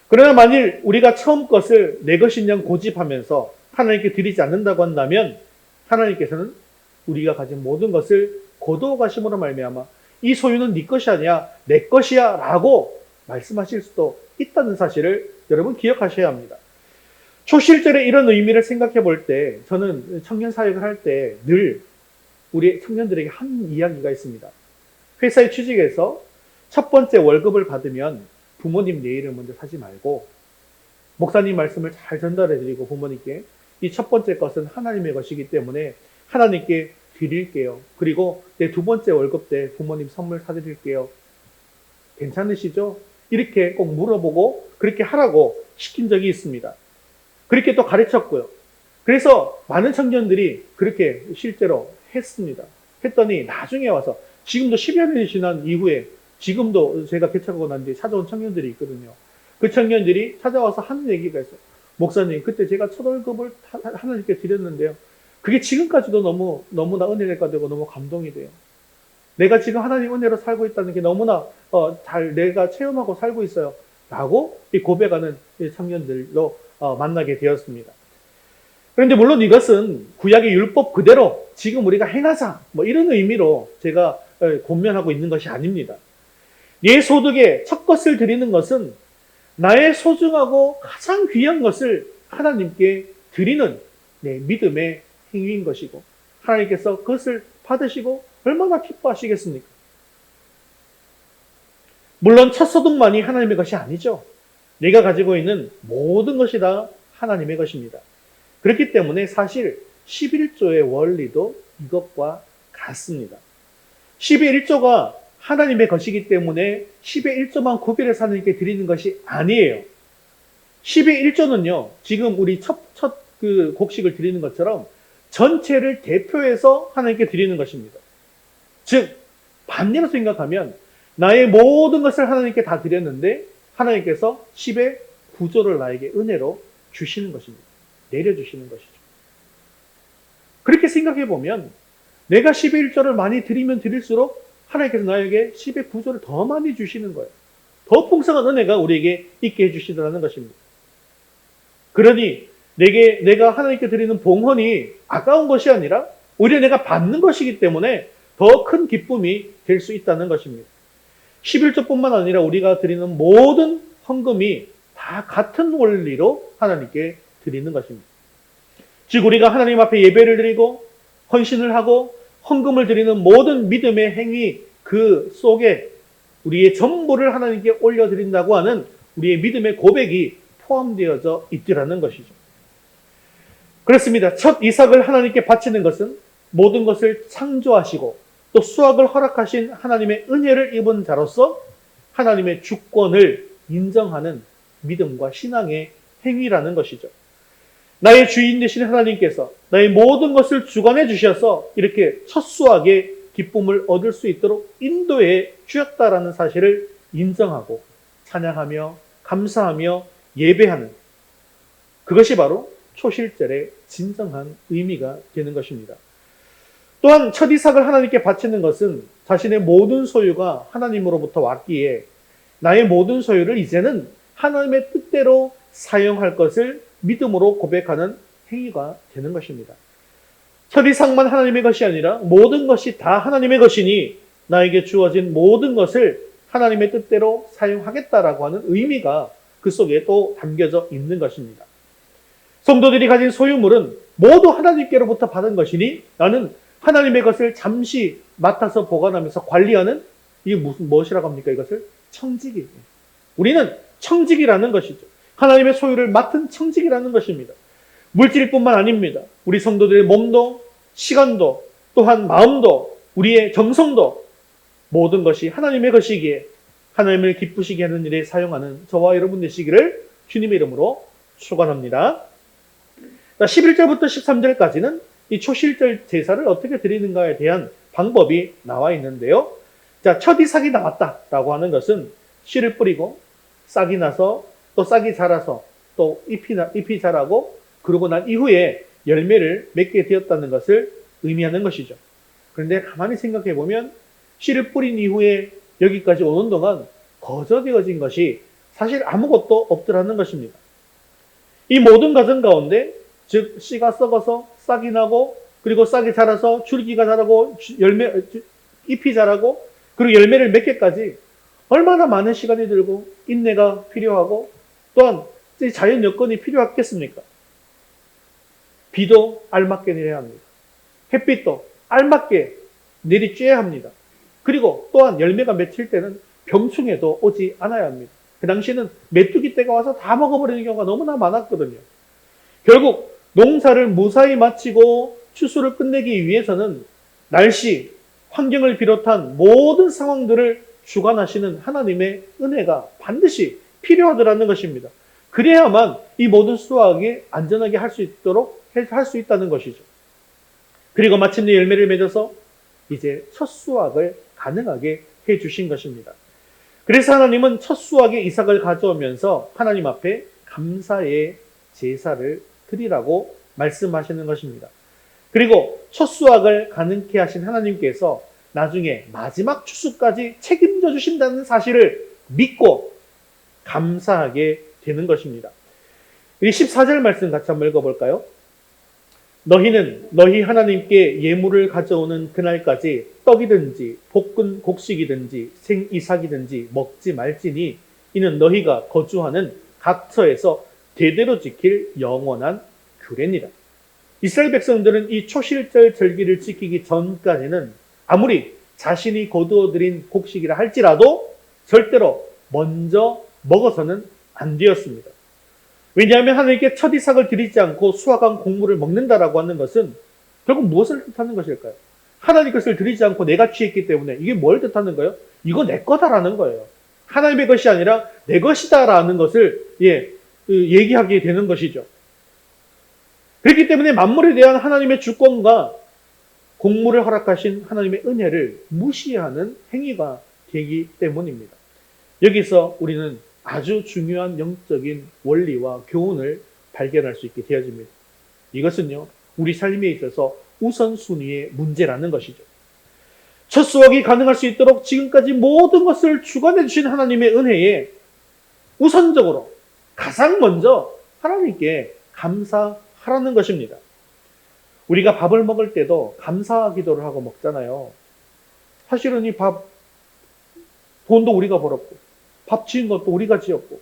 그러나 만일 우리가 처음 것을 내 것인 양 고집하면서 하나님께 드리지 않는다고 한다면 하나님께서는 우리가 가진 모든 것을 거두어가심으로 말미암아 이 소유는 네 것이 아니야 내 것이야 라고 말씀하실 수도 있다는 사실을 여러분 기억하셔야 합니다. 초실절에 이런 의미를 생각해 볼 때 저는 청년 사역을 할 때 늘 우리 청년들에게 한 이야기가 있습니다. 회사에 취직해서 첫 번째 월급을 받으면 부모님 네일을 먼저 사지 말고 목사님 말씀을 잘 전달해 드리고 부모님께 이 첫 번째 것은 하나님의 것이기 때문에 하나님께 드릴게요. 그리고 내 두 번째 월급 때 부모님 선물 사드릴게요. 괜찮으시죠? 이렇게 꼭 물어보고 그렇게 하라고 시킨 적이 있습니다. 그렇게 또 가르쳤고요. 그래서 많은 청년들이 그렇게 실제로 했습니다. 했더니 나중에 와서 지금도 10여 년이 지난 이후에 지금도 제가 개척하고 난 뒤에 찾아온 청년들이 있거든요. 그 청년들이 찾아와서 하는 얘기가 있어요. 목사님, 그때 제가 첫 월급을 하나님께 드렸는데요. 그게 지금까지도 너무나 은혜가 되고 너무 감동이 돼요. 내가 지금 하나님 은혜로 살고 있다는 게 너무나 잘 내가 체험하고 살고 있어요. 라고 고백하는 청년들로 만나게 되었습니다. 그런데 물론 이것은 구약의 율법 그대로 지금 우리가 행하자 뭐 이런 의미로 제가 권면하고 있는 것이 아닙니다. 내 소득의 첫 것을 드리는 것은 나의 소중하고 가장 귀한 것을 하나님께 드리는 믿음의 행위인 것이고 하나님께서 그것을 받으시고 얼마나 기뻐하시겠습니까? 물론 첫 소득만이 하나님의 것이 아니죠. 내가 가지고 있는 모든 것이 다 하나님의 것입니다. 그렇기 때문에 사실 11조의 원리도 이것과 같습니다. 11조가 하나님의 것이기 때문에 10의 1조만 구별해서 하나님께 드리는 것이 아니에요. 10의 1조는요, 지금 우리 첫 그 곡식을 드리는 것처럼 전체를 대표해서 하나님께 드리는 것입니다. 즉, 반대로 생각하면 나의 모든 것을 하나님께 다 드렸는데 하나님께서 10의 9조를 나에게 은혜로 주시는 것입니다. 내려주시는 것이죠. 그렇게 생각해 보면 내가 10의 1조를 많이 드리면 드릴수록 하나님께서 나에게 10의 9조를 더 많이 주시는 거예요. 더 풍성한 은혜가 우리에게 있게 해주시더라는 것입니다. 그러니 내가 하나님께 드리는 봉헌이 아까운 것이 아니라 오히려 내가 받는 것이기 때문에 더 큰 기쁨이 될 수 있다는 것입니다. 11조뿐만 아니라 우리가 드리는 모든 헌금이 다 같은 원리로 하나님께 드리는 것입니다. 즉 우리가 하나님 앞에 예배를 드리고 헌신을 하고 헌금을 드리는 모든 믿음의 행위 그 속에 우리의 전부를 하나님께 올려드린다고 하는 우리의 믿음의 고백이 포함되어져 있더라는 것이죠. 그렇습니다. 첫 이삭을 하나님께 바치는 것은 모든 것을 창조하시고 또 수확을 허락하신 하나님의 은혜를 입은 자로서 하나님의 주권을 인정하는 믿음과 신앙의 행위라는 것이죠. 나의 주인 되신 하나님께서 나의 모든 것을 주관해 주셔서 이렇게 첫 수확의 기쁨을 얻을 수 있도록 인도해 주셨다라는 사실을 인정하고 찬양하며 감사하며 예배하는, 그것이 바로 초실절의 진정한 의미가 되는 것입니다. 또한 첫 이삭을 하나님께 바치는 것은 자신의 모든 소유가 하나님으로부터 왔기에 나의 모든 소유를 이제는 하나님의 뜻대로 사용할 것을 믿음으로 고백하는 행위가 되는 것입니다. 첫 이삭만 하나님의 것이 아니라 모든 것이 다 하나님의 것이니 나에게 주어진 모든 것을 하나님의 뜻대로 사용하겠다라고 하는 의미가 그 속에 또 담겨져 있는 것입니다. 성도들이 가진 소유물은 모두 하나님께로부터 받은 것이니 나는 하나님의 것을 잠시 맡아서 보관하면서 관리하는, 이게 무엇이라고 합니까? 이것을 청지기. 우리는 청지기라는 것이죠. 하나님의 소유를 맡은 청지기라는 것입니다. 물질뿐만 아닙니다. 우리 성도들의 몸도, 시간도, 또한 마음도, 우리의 정성도 모든 것이 하나님의 것이기에 하나님을 기쁘시게 하는 일에 사용하는 저와 여러분 되시기를 주님의 이름으로 축원합니다. 11절부터 13절까지는 이 초실절 제사를 어떻게 드리는가에 대한 방법이 나와 있는데요. 자, 첫 이삭이 나왔다라고 하는 것은 씨를 뿌리고 싹이 나서 또 싹이 자라서 또 잎이 자라고 그러고 난 이후에 열매를 맺게 되었다는 것을 의미하는 것이죠. 그런데 가만히 생각해 보면 씨를 뿌린 이후에 여기까지 오는 동안 거저되어진 것이 사실 아무것도 없더라는 것입니다. 이 모든 과정 가운데 즉 씨가 썩어서 싹이 나고 그리고 싹이 자라서 줄기가 자라고 잎이 자라고 그리고 열매를 맺게까지 얼마나 많은 시간이 들고 인내가 필요하고 또한 자연 여건이 필요하겠습니까? 비도 알맞게 내려야 합니다. 햇빛도 알맞게 내리쬐야 합니다. 그리고 또한 열매가 맺힐 때는 병충해도 오지 않아야 합니다. 그 당시에는 메뚜기 떼가 와서 다 먹어버리는 경우가 너무나 많았거든요. 결국 농사를 무사히 마치고 추수를 끝내기 위해서는 날씨, 환경을 비롯한 모든 상황들을 주관하시는 하나님의 은혜가 반드시 필요하더라는 것입니다. 그래야만 이 모든 수확이 안전하게 할 수 있도록 할 수 있다는 것이죠. 그리고 마침내 열매를 맺어서 이제 첫 수확을 가능하게 해 주신 것입니다. 그래서 하나님은 첫 수확의 이삭을 가져오면서 하나님 앞에 감사의 제사를 드리라고 말씀하시는 것입니다. 그리고 첫 수확을 가능케 하신 하나님께서 나중에 마지막 추수까지 책임져 주신다는 사실을 믿고 감사하게 되는 것입니다. 우리 14절 말씀 같이 한번 읽어볼까요? 너희는 너희 하나님께 예물을 가져오는 그날까지 떡이든지 볶은 곡식이든지 생이삭이든지 먹지 말지니 이는 너희가 거주하는 각처에서 대대로 지킬 영원한 규례니라. 이스라엘 백성들은 이 초실절 절기를 지키기 전까지는 아무리 자신이 거두어들인 곡식이라 할지라도 절대로 먼저 먹어서는 안 되었습니다. 왜냐하면 하나님께 첫 이삭을 드리지 않고 수확한 곡물을 먹는다라고 하는 것은 결국 무엇을 뜻하는 것일까요? 하나님 것을 드리지 않고 내가 취했기 때문에 이게 뭘 뜻하는 거예요? 이거 내 거다라는 거예요. 하나님의 것이 아니라 내 것이다라는 것을 얘기하게 되는 것이죠. 그렇기 때문에 만물에 대한 하나님의 주권과 곡물을 허락하신 하나님의 은혜를 무시하는 행위가 되기 때문입니다. 여기서 우리는 아주 중요한 영적인 원리와 교훈을 발견할 수 있게 되어집니다. 이것은요, 우리 삶에 있어서 우선순위의 문제라는 것이죠. 첫 수확이 가능할 수 있도록 지금까지 모든 것을 주관해 주신 하나님의 은혜에 우선적으로 가장 먼저 하나님께 감사하라는 것입니다. 우리가 밥을 먹을 때도 감사 기도를 하고 먹잖아요. 사실은 이 돈도 우리가 벌었고 밥 지은 것도 우리가 지었고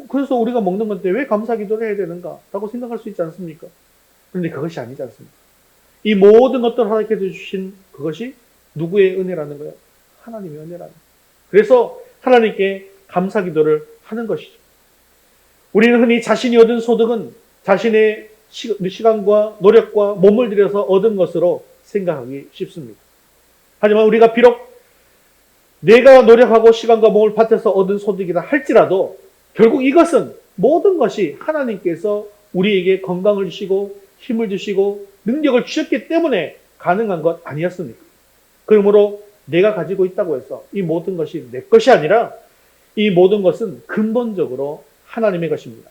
그래서 우리가 먹는 건데 왜 감사 기도를 해야 되는가 라고 생각할 수 있지 않습니까? 그런데 그것이 아니지 않습니까? 이 모든 것들을 하나님께서 주신 그것이 누구의 은혜라는 거예요? 하나님의 은혜라는 거예요. 그래서 하나님께 감사 기도를 하는 것이죠. 우리는 흔히 자신이 얻은 소득은 자신의 시간과 노력과 몸을 들여서 얻은 것으로 생각하기 쉽습니다. 하지만 우리가 비록 내가 노력하고 시간과 몸을 바쳐서 얻은 소득이다 할지라도 결국 이것은 모든 것이 하나님께서 우리에게 건강을 주시고 힘을 주시고 능력을 주셨기 때문에 가능한 것 아니었습니까? 그러므로 내가 가지고 있다고 해서 이 모든 것이 내 것이 아니라 이 모든 것은 근본적으로 하나님의 것입니다.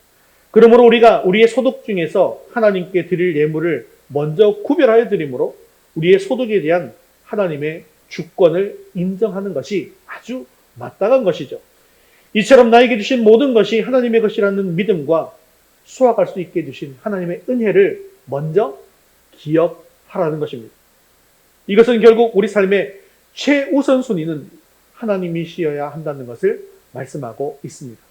그러므로 우리가 우리의 소득 중에서 하나님께 드릴 예물을 먼저 구별하여 드림으로 우리의 소득에 대한 하나님의 주권을 인정하는 것이 아주 마땅한 것이죠. 이처럼 나에게 주신 모든 것이 하나님의 것이라는 믿음과 수확할 수 있게 해주신 하나님의 은혜를 먼저 기억하라는 것입니다. 이것은 결국 우리 삶의 최우선순위는 하나님이시여야 한다는 것을 말씀하고 있습니다.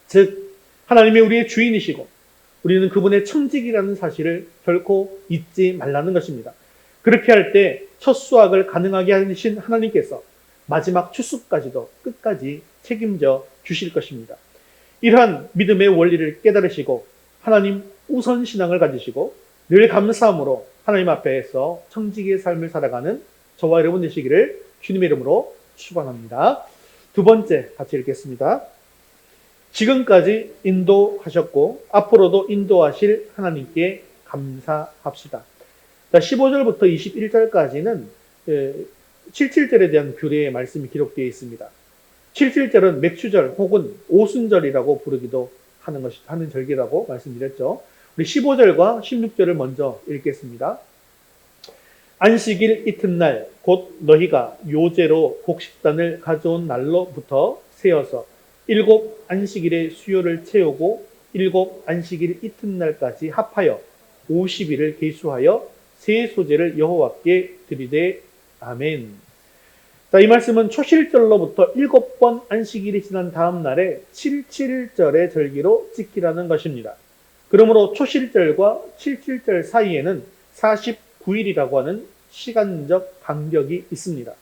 즉 하나님이 우리의 주인이시고 우리는 그분의 청직이라는 사실을 결코 잊지 말라는 것입니다. 그렇게 할 때 첫 수확을 가능하게 하신 하나님께서 마지막 추수까지도 끝까지 책임져 주실 것입니다. 이러한 믿음의 원리를 깨달으시고 하나님 우선 신앙을 가지시고 늘 감사함으로 하나님 앞에서 청지기의 삶을 살아가는 저와 여러분 되시기를 주님의 이름으로 축원합니다. 두 번째 같이 읽겠습니다. 지금까지 인도하셨고 앞으로도 인도하실 하나님께 감사합시다. 15절부터 21절까지는 77절에 대한 규례의 말씀이 기록되어 있습니다. 77절은 맥추절 혹은 오순절이라고 부르기도 하는 절기라고 말씀드렸죠. 우리 15절과 16절을 먼저 읽겠습니다. 안식일 이튿날 곧 너희가 요제로 곡식단을 가져온 날로부터 세어서 7 안식일의 수요를 채우고 7 안식일 이튿날까지 합하여 50일을 계수하여 새 소제를 여호와께 드리되 아멘. 자, 이 말씀은 초실절로부터 7번 안식일이 지난 다음 날에 77절의 절기로 지키라는 것입니다. 그러므로 초실절과 77절 사이에는 49일이라고 하는 시간적 간격이 있습니다.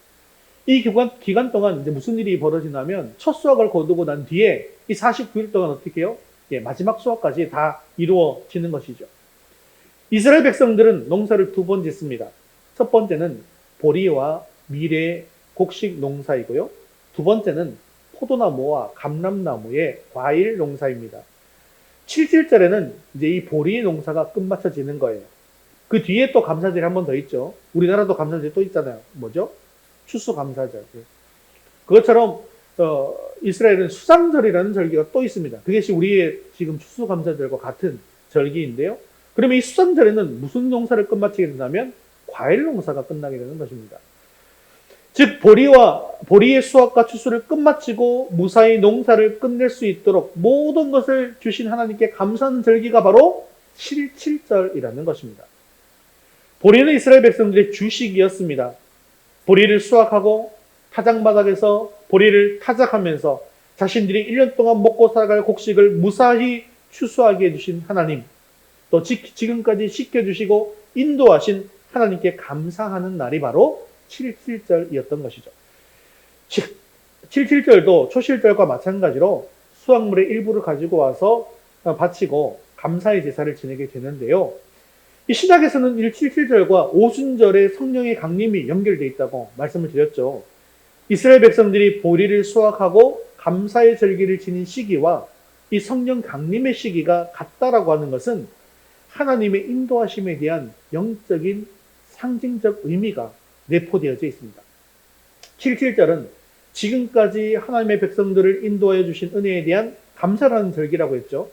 이 기간 동안 이제 무슨 일이 벌어지냐면 첫 수확을 거두고 난 뒤에 이 49일 동안 어떻게 해요? 마지막 수확까지 다 이루어지는 것이죠. 이스라엘 백성들은 농사를 두 번 짓습니다. 첫 번째는 보리와 밀의 곡식 농사이고요. 두 번째는 포도나무와 감람나무의 과일 농사입니다. 77절에는 이제 이 보리 농사가 끝마쳐지는 거예요. 그 뒤에 또 감사절이 한 번 더 있죠. 우리나라도 감사절이 또 있잖아요. 뭐죠? 추수감사절. 그것처럼 이스라엘은 수장절이라는 절기가 또 있습니다. 그것이 우리의 지금 추수감사절과 같은 절기인데요. 그러면 이 수장절에는 무슨 농사를 끝마치게 된다면 과일 농사가 끝나게 되는 것입니다. 즉 보리의 수확과 추수를 끝마치고 무사히 농사를 끝낼 수 있도록 모든 것을 주신 하나님께 감사하는 절기가 바로 77절이라는 것입니다. 보리는 이스라엘 백성들의 주식이었습니다. 보리를 수확하고 타작마당에서 보리를 타작하면서 자신들이 1년 동안 먹고 살아갈 곡식을 무사히 추수하게 해주신 하나님, 또 지금까지 지켜주시고 인도하신 하나님께 감사하는 날이 바로 77절이었던 것이죠. 77절도 초실절과 마찬가지로 수확물의 일부를 가지고 와서 바치고 감사의 제사를 지내게 되는데요. 이 신약에서는 77절과 오순절의 성령의 강림이 연결되어 있다고 말씀을 드렸죠. 이스라엘 백성들이 보리를 수확하고 감사의 절기를 지닌 시기와 이 성령 강림의 시기가 같다라고 하는 것은 하나님의 인도하심에 대한 영적인 상징적 의미가 내포되어져 있습니다. 77절은 지금까지 하나님의 백성들을 인도하여 주신 은혜에 대한 감사라는 절기라고 했죠.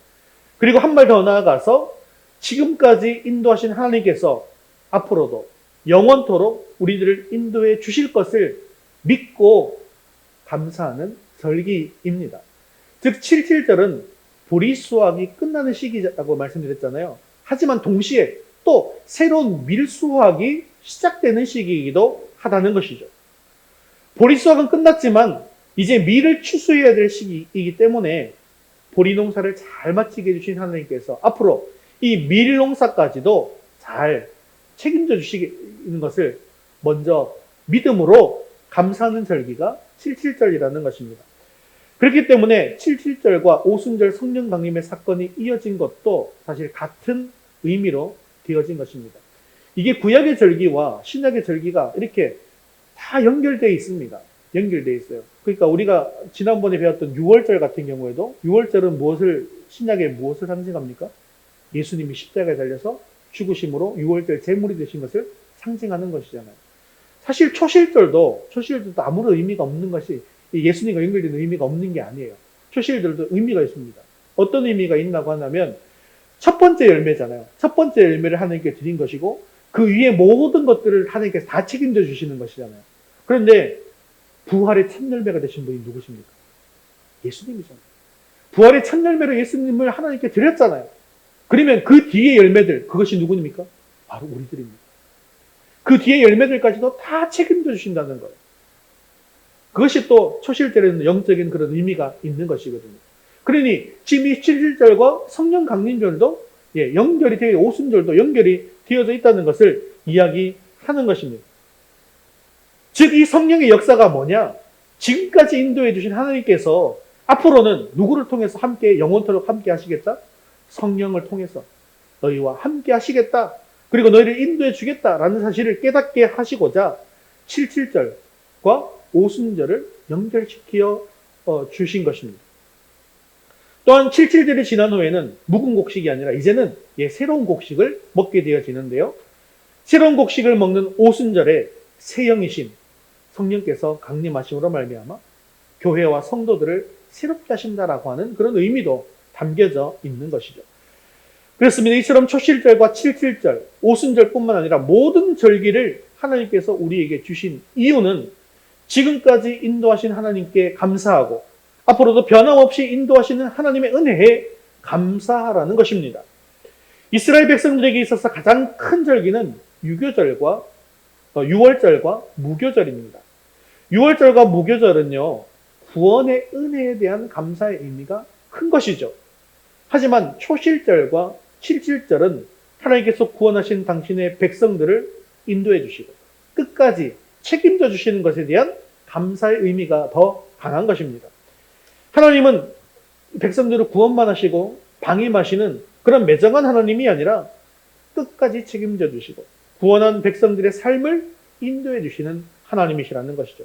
그리고 한 발 더 나아가서 지금까지 인도하신 하나님께서 앞으로도 영원토록 우리들을 인도해 주실 것을 믿고 감사하는 절기입니다. 즉 77절은 보리 수확이 끝나는 시기라고 말씀드렸잖아요. 하지만 동시에 또 새로운 밀 수확이 시작되는 시기이기도 하다는 것이죠. 보리 수확은 끝났지만 이제 밀을 추수해야 될 시기이기 때문에 보리 농사를 잘 마치게 해주신 하나님께서 앞으로 이 밀 농사까지도 잘 책임져 주시는 것을 먼저 믿음으로 감사하는 절기가 77절이라는 것입니다. 그렇기 때문에 77절과 오순절 성령 강림의 사건이 이어진 것도 사실 같은 의미로 되어진 것입니다. 이게 구약의 절기와 신약의 절기가 이렇게 다 연결되어 있습니다. 연결되어 있어요. 그러니까 우리가 지난번에 배웠던 6월절 같은 경우에도 6월절은 신약에 무엇을 상징합니까? 예수님이 십자가에 달려서 죽으심으로 6월절 제물이 되신 것을 상징하는 것이잖아요. 사실 초실절도 아무런 의미가 없는 것이 예수님과 연결되는 의미가 없는 게 아니에요. 초실절도 의미가 있습니다. 어떤 의미가 있다고 하냐면 첫 번째 열매잖아요. 첫 번째 열매를 하나님께 드린 것이고 그 위에 모든 것들을 하나님께서 다 책임져 주시는 것이잖아요. 그런데 부활의 첫 열매가 되신 분이 누구십니까? 예수님이잖아요. 부활의 첫 열매로 예수님을 하나님께 드렸잖아요. 그러면 그 뒤에 열매들, 그것이 누구입니까? 바로 우리들입니다. 그 뒤에 열매들까지도 다 책임져 주신다는 거예요. 그것이 또 초실절에는 영적인 그런 의미가 있는 것이거든요. 그러니 지금 이 7절과 성령 강림절도 연결이 되어 오순절도 연결이 되어져 있다는 것을 이야기하는 것입니다. 즉 이 성령의 역사가 뭐냐? 지금까지 인도해 주신 하나님께서 앞으로는 누구를 통해서 함께 영원토록 함께 하시겠다? 성령을 통해서 너희와 함께 하시겠다. 그리고 너희를 인도해 주겠다라는 사실을 깨닫게 하시고자 77절과 오순절을 연결시켜 주신 것입니다. 또한 77절이 지난 후에는 묵은 곡식이 아니라 이제는 새로운 곡식을 먹게 되어지는데요. 새로운 곡식을 먹는 오순절에 새 영이신 성령께서 강림하심으로 말미암아 교회와 성도들을 새롭게 하신다라고 하는 그런 의미도 담겨져 있는 것이죠. 그렇습니다. 이처럼 초실절과 77절, 오순절뿐만 아니라 모든 절기를 하나님께서 우리에게 주신 이유는 지금까지 인도하신 하나님께 감사하고 앞으로도 변함없이 인도하시는 하나님의 은혜에 감사하라는 것입니다. 이스라엘 백성들에게 있어서 가장 큰 절기는 유월절과 무교절입니다. 유월절과 무교절은요, 구원의 은혜에 대한 감사의 의미가 큰 것이죠. 하지만 초실절과 77절은 하나님께서 구원하신 당신의 백성들을 인도해 주시고 끝까지 책임져 주시는 것에 대한 감사의 의미가 더 강한 것입니다. 하나님은 백성들을 구원만 하시고 방임하시는 그런 매정한 하나님이 아니라 끝까지 책임져 주시고 구원한 백성들의 삶을 인도해 주시는 하나님이시라는 것이죠.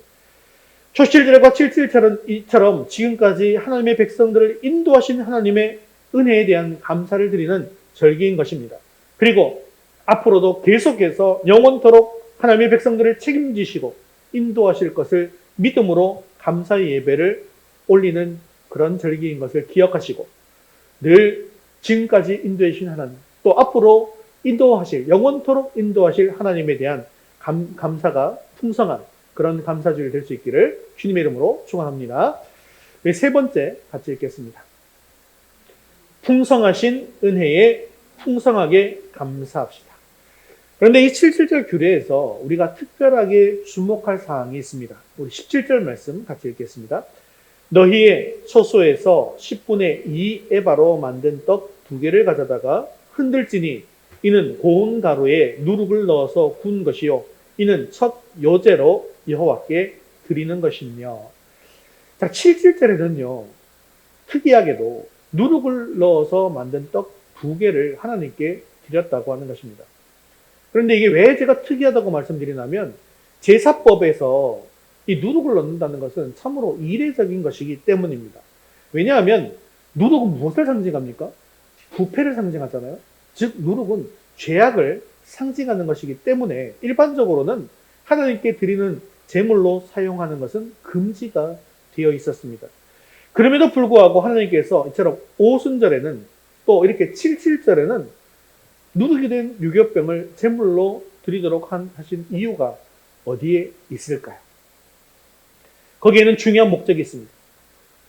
초실절과 77절처럼 지금까지 하나님의 백성들을 인도하신 하나님의 은혜에 대한 감사를 드리는 절기인 것입니다. 그리고 앞으로도 계속해서 영원토록 하나님의 백성들을 책임지시고 인도하실 것을 믿음으로 감사의 예배를 올리는 그런 절기인 것을 기억하시고 늘 지금까지 인도해 주신 하나님 또 앞으로 영원토록 인도하실 하나님에 대한 감사가 풍성한 그런 감사주일 될 수 있기를 주님의 이름으로 축원합니다. 세 번째 같이 읽겠습니다. 풍성하신 은혜에 풍성하게 감사합시다. 그런데 이 77절 규례에서 우리가 특별하게 주목할 사항이 있습니다. 우리 17절 말씀 같이 읽겠습니다. 너희의 처소에서 10분의 2 에바로 만든 떡 2개를 가져다가 흔들지니 이는 고운 가루에 누룩을 넣어서 구운 것이요 이는 첫 요제로 여호와께 드리는 것이며. 자, 77절에는요 특이하게도 누룩을 넣어서 만든 떡 2개를 하나님께 드렸다고 하는 것입니다. 그런데 이게 왜 제가 특이하다고 말씀드리냐면 제사법에서 이 누룩을 넣는다는 것은 참으로 이례적인 것이기 때문입니다. 왜냐하면 누룩은 무엇을 상징합니까? 부패를 상징하잖아요. 즉 누룩은 죄악을 상징하는 것이기 때문에 일반적으로는 하나님께 드리는 제물로 사용하는 것은 금지가 되어 있었습니다. 그럼에도 불구하고 하나님께서 이처럼 오순절에는 또 이렇게 77절에는 누룩이 된 유교병을 제물로 드리도록 하신 이유가 어디에 있을까요? 거기에는 중요한 목적이 있습니다.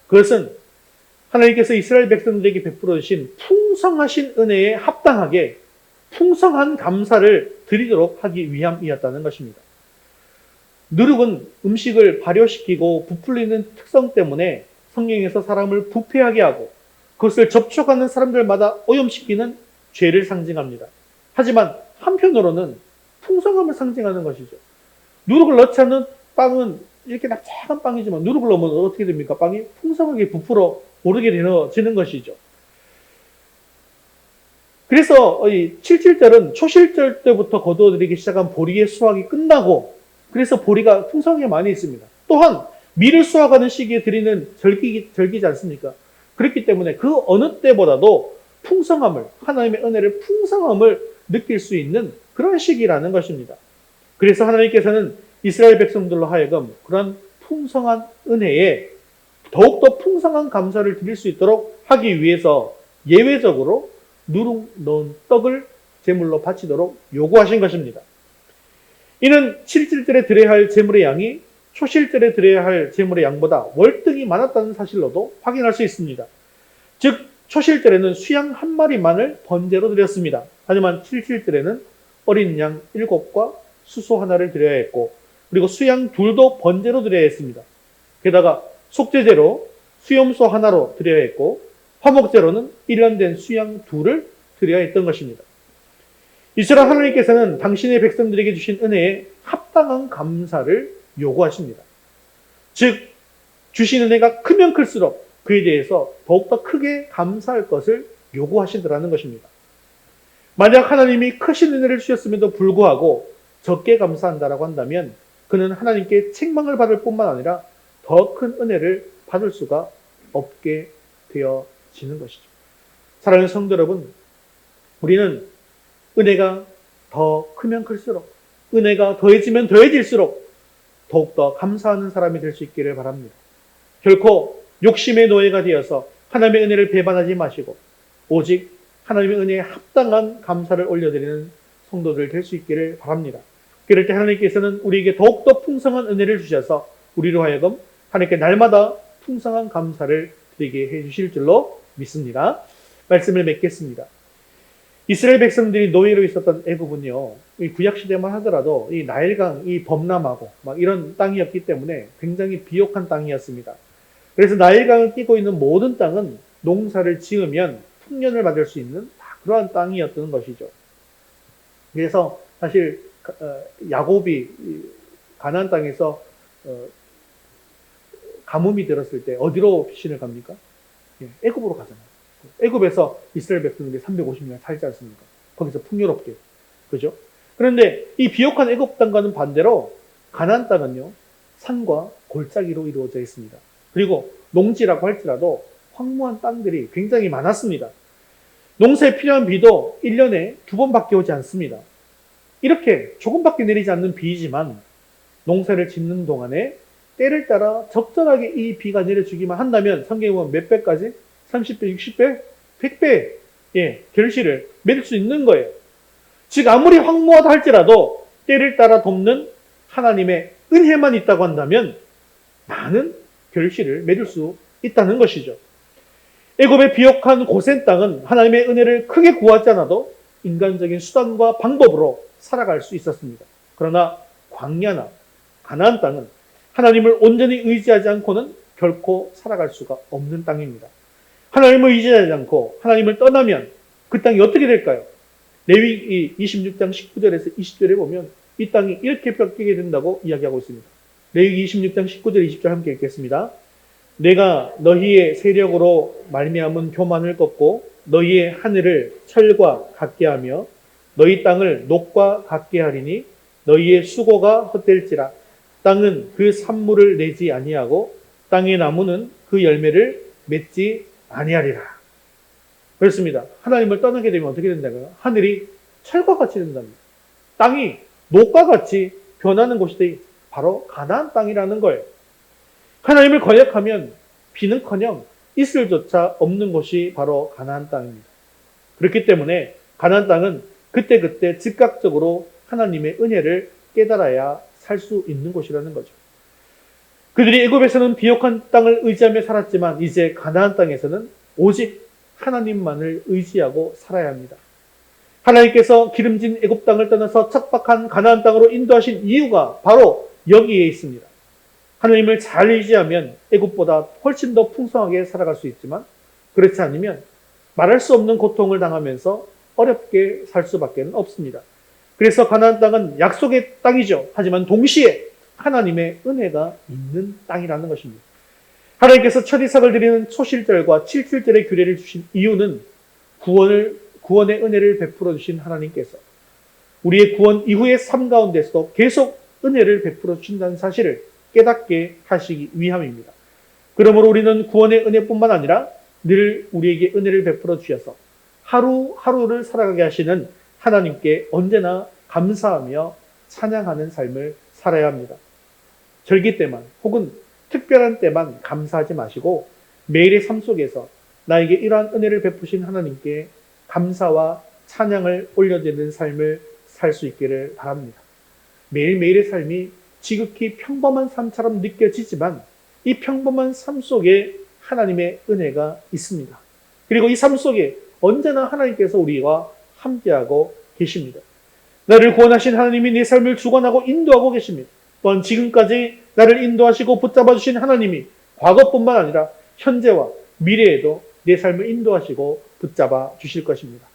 그것은 하나님께서 이스라엘 백성들에게 베풀어 주신 풍성하신 은혜에 합당하게 풍성한 감사를 드리도록 하기 위함이었다는 것입니다. 누룩은 음식을 발효시키고 부풀리는 특성 때문에 성경에서 사람을 부패하게 하고 그것을 접촉하는 사람들마다 오염시키는 죄를 상징합니다. 하지만 한편으로는 풍성함을 상징하는 것이죠. 누룩을 넣지 않는 빵은 이렇게 납작한 빵이지만 누룩을 넣으면 어떻게 됩니까? 빵이 풍성하게 부풀어 오르게 되어지는 것이죠. 그래서 이 칠칠절은 초실절 때부터 거두어들이기 시작한 보리의 수확이 끝나고, 그래서 보리가 풍성하게 많이 있습니다. 또한 밀을 수확하는 시기에 드리는 절기지 않습니까? 그렇기 때문에 그 어느 때보다도 풍성함을, 하나님의 은혜를 풍성함을 느낄 수 있는 그런 시기라는 것입니다. 그래서 하나님께서는 이스라엘 백성들로 하여금 그런 풍성한 은혜에 더욱더 풍성한 감사를 드릴 수 있도록 하기 위해서 예외적으로 누룩 넣은 떡을 제물로 바치도록 요구하신 것입니다. 이는 칠칠절에 드려야 할 제물의 양이 초실절에 드려야 할 제물의 양보다 월등히 많았다는 사실로도 확인할 수 있습니다. 즉 초실절에는 수양 한 마리만을 번제로 드렸습니다. 하지만 칠칠절에는 어린 양 7과 수소 하나를 드려야 했고, 그리고 수양 둘도 번제로 드려야 했습니다. 게다가 속죄제로 수염소 하나로 드려야 했고, 화목제로는 1년 된 수양 둘을 드려야 했던 것입니다. 이스라엘 하나님께서는 당신의 백성들에게 주신 은혜에 합당한 감사를 요구하십니다. 즉 주신 은혜가 크면 클수록 그에 대해서 더욱더 크게 감사할 것을 요구하시더라는 것입니다. 만약 하나님이 크신 은혜를 주셨음에도 불구하고 적게 감사한다라고 한다면 그는 하나님께 책망을 받을 뿐만 아니라 더 큰 은혜를 받을 수가 없게 되어지는 것이죠. 사랑하는 성도 여러분, 우리는 은혜가 더 크면 클수록, 은혜가 더해지면 더해질수록 더욱더 감사하는 사람이 될 수 있기를 바랍니다. 결코 욕심의 노예가 되어서 하나님의 은혜를 배반하지 마시고 오직 하나님의 은혜에 합당한 감사를 올려드리는 성도들 될 수 있기를 바랍니다. 그럴 때 하나님께서는 우리에게 더욱더 풍성한 은혜를 주셔서 우리로 하여금 하나님께 날마다 풍성한 감사를 드리게 해주실 줄로 믿습니다. 말씀을 맺겠습니다. 이스라엘 백성들이 노예로 있었던 애굽은요, 이 구약시대만 하더라도 이 나일강, 이 범람하고 막 이런 땅이었기 때문에 굉장히 비옥한 땅이었습니다. 그래서 나일강을 끼고 있는 모든 땅은 농사를 지으면 풍년을 받을 수 있는 그러한 땅이었던 것이죠. 그래서 사실 야곱이 가나안 땅에서 가뭄이 들었을 때 어디로 피신을 갑니까? 애굽으로 가잖아요. 애굽에서 이스라엘 백성들이 350년 살지 않습니까? 거기서 풍요롭게. 그죠? 그런데 이 비옥한 애굽 땅과는 반대로 가나안 땅은요, 산과 골짜기로 이루어져 있습니다. 그리고 농지라고 할지라도 황무한 땅들이 굉장히 많았습니다. 농사에 필요한 비도 1년에 2번밖에 오지 않습니다. 이렇게 조금밖에 내리지 않는 비이지만 농사를 짓는 동안에 때를 따라 적절하게 이 비가 내려주기만 한다면 성경에 보면 몇 배까지? 30배, 60배, 100배 결실을 맺을 수 있는 거예요. 즉 아무리 황무하다 할지라도 때를 따라 돕는 하나님의 은혜만 있다고 한다면 많은 결실을 맺을 수 있다는 것이죠. 애굽의 비옥한 고센 땅은 하나님의 은혜를 크게 구하지 않아도 인간적인 수단과 방법으로 살아갈 수 있었습니다. 그러나 광야나 가나안 땅은 하나님을 온전히 의지하지 않고는 결코 살아갈 수가 없는 땅입니다. 하나님을 의지하지 않고 하나님을 떠나면 그 땅이 어떻게 될까요? 레위기 26장 19절에서 20절에 보면 이 땅이 이렇게 뺏기게 된다고 이야기하고 있습니다. 레위기 26장 19절 20절 함께 읽겠습니다. 내가 너희의 세력으로 말미암은 교만을 꺾고 너희의 하늘을 철과 같게 하며 너희 땅을 녹과 같게 하리니 너희의 수고가 헛될지라. 땅은 그 산물을 내지 아니하고 땅의 나무는 그 열매를 맺지 아니하리라. 그렇습니다. 하나님을 떠나게 되면 어떻게 된다고요? 하늘이 철과 같이 된답니다. 땅이 녹과 같이 변하는 곳이 바로 가나안 땅이라는 거예요. 하나님을 거역하면 비는커녕 이슬조차 없는 곳이 바로 가나안 땅입니다. 그렇기 때문에 가나안 땅은 그때그때 즉각적으로 하나님의 은혜를 깨달아야 살 수 있는 곳이라는 거죠. 그들이 애굽에서는 비옥한 땅을 의지하며 살았지만 이제 가나안 땅에서는 오직 하나님만을 의지하고 살아야 합니다. 하나님께서 기름진 애굽 땅을 떠나서 척박한 가나안 땅으로 인도하신 이유가 바로 여기에 있습니다. 하나님을 잘 의지하면 애굽보다 훨씬 더 풍성하게 살아갈 수 있지만 그렇지 않으면 말할 수 없는 고통을 당하면서 어렵게 살 수밖에 없습니다. 그래서 가나안 땅은 약속의 땅이죠. 하지만 동시에 하나님의 은혜가 있는 땅이라는 것입니다. 하나님께서 첫 이삭을 드리는 초실절과 칠칠절의 규례를 주신 이유는 구원의 은혜를 베풀어 주신 하나님께서 우리의 구원 이후의 삶 가운데서도 계속 은혜를 베풀어 주신다는 사실을 깨닫게 하시기 위함입니다. 그러므로 우리는 구원의 은혜뿐만 아니라 늘 우리에게 은혜를 베풀어 주셔서 하루하루를 살아가게 하시는 하나님께 언제나 감사하며 찬양하는 삶을 살아야 합니다. 절기 때만 혹은 특별한 때만 감사하지 마시고 매일의 삶 속에서 나에게 이러한 은혜를 베푸신 하나님께 감사와 찬양을 올려드리는 삶을 살 수 있기를 바랍니다. 매일매일의 삶이 지극히 평범한 삶처럼 느껴지지만 이 평범한 삶 속에 하나님의 은혜가 있습니다. 그리고 이 삶 속에 언제나 하나님께서 우리와 함께하고 계십니다. 나를 구원하신 하나님이 내 삶을 주관하고 인도하고 계십니다. 또한 지금까지 나를 인도하시고 붙잡아 주신 하나님이 과거뿐만 아니라 현재와 미래에도 내 삶을 인도하시고 붙잡아 주실 것입니다.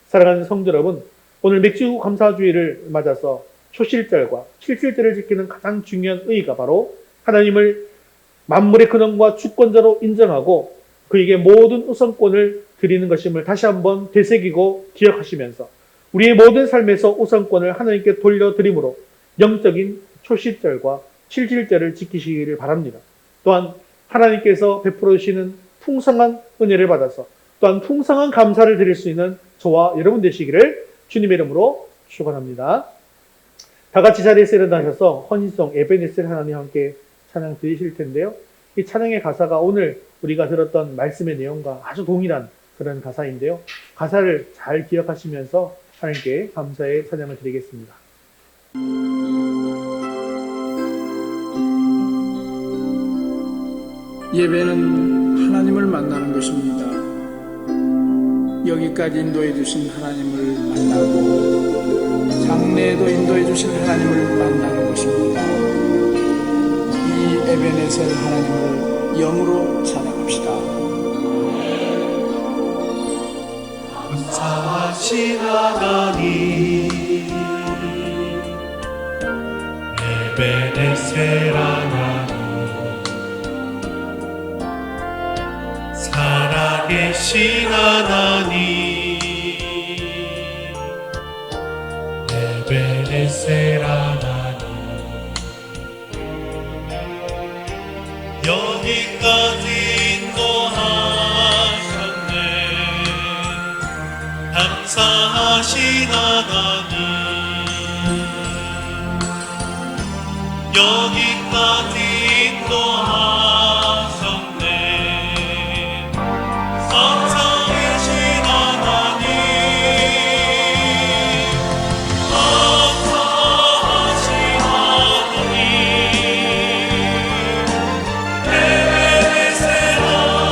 사랑하는 성도 여러분, 오늘 맥주 감사주의를 맞아서 초실절과 칠칠절을 지키는 가장 중요한 의의가 바로 하나님을 만물의 근원과 주권자로 인정하고 그에게 모든 우선권을 드리는 것임을 다시 한번 되새기고 기억하시면서 우리의 모든 삶에서 우선권을 하나님께 돌려드림으로 영적인 초실절과 칠칠절을 지키시기를 바랍니다. 또한 하나님께서 베풀어 주시는 풍성한 은혜를 받아서 또한 풍성한 감사를 드릴 수 있는 저와 여러분 되시기를 주님의 이름으로 축원합니다. 다 같이 자리에서 일어나셔서 헌신송 에베네셀 하나님 함께 찬양 드리실 텐데요. 이 찬양의 가사가 오늘 우리가 들었던 말씀의 내용과 아주 동일한 그런 가사인데요. 가사를 잘 기억하시면서 하나님께 감사의 찬양을 드리겠습니다. 예배는 하나님을 만나는 것입니다. 여기까지 인도해 주신 하나님을 만나고 장래에도 인도해 주신 하나님을 만나는 것입니다. 이 에베네셀 하나님을 영으로 찬양합시다. 감사하신 하나님 에베네셀 하나님 살아계신 하나님 에베네셀 하나님 여기까지 인도하셨네 감사하신 하나님 여기까지 인도하셨네 감사하신 하나님 감사하신 하나님 에베네셀 하나님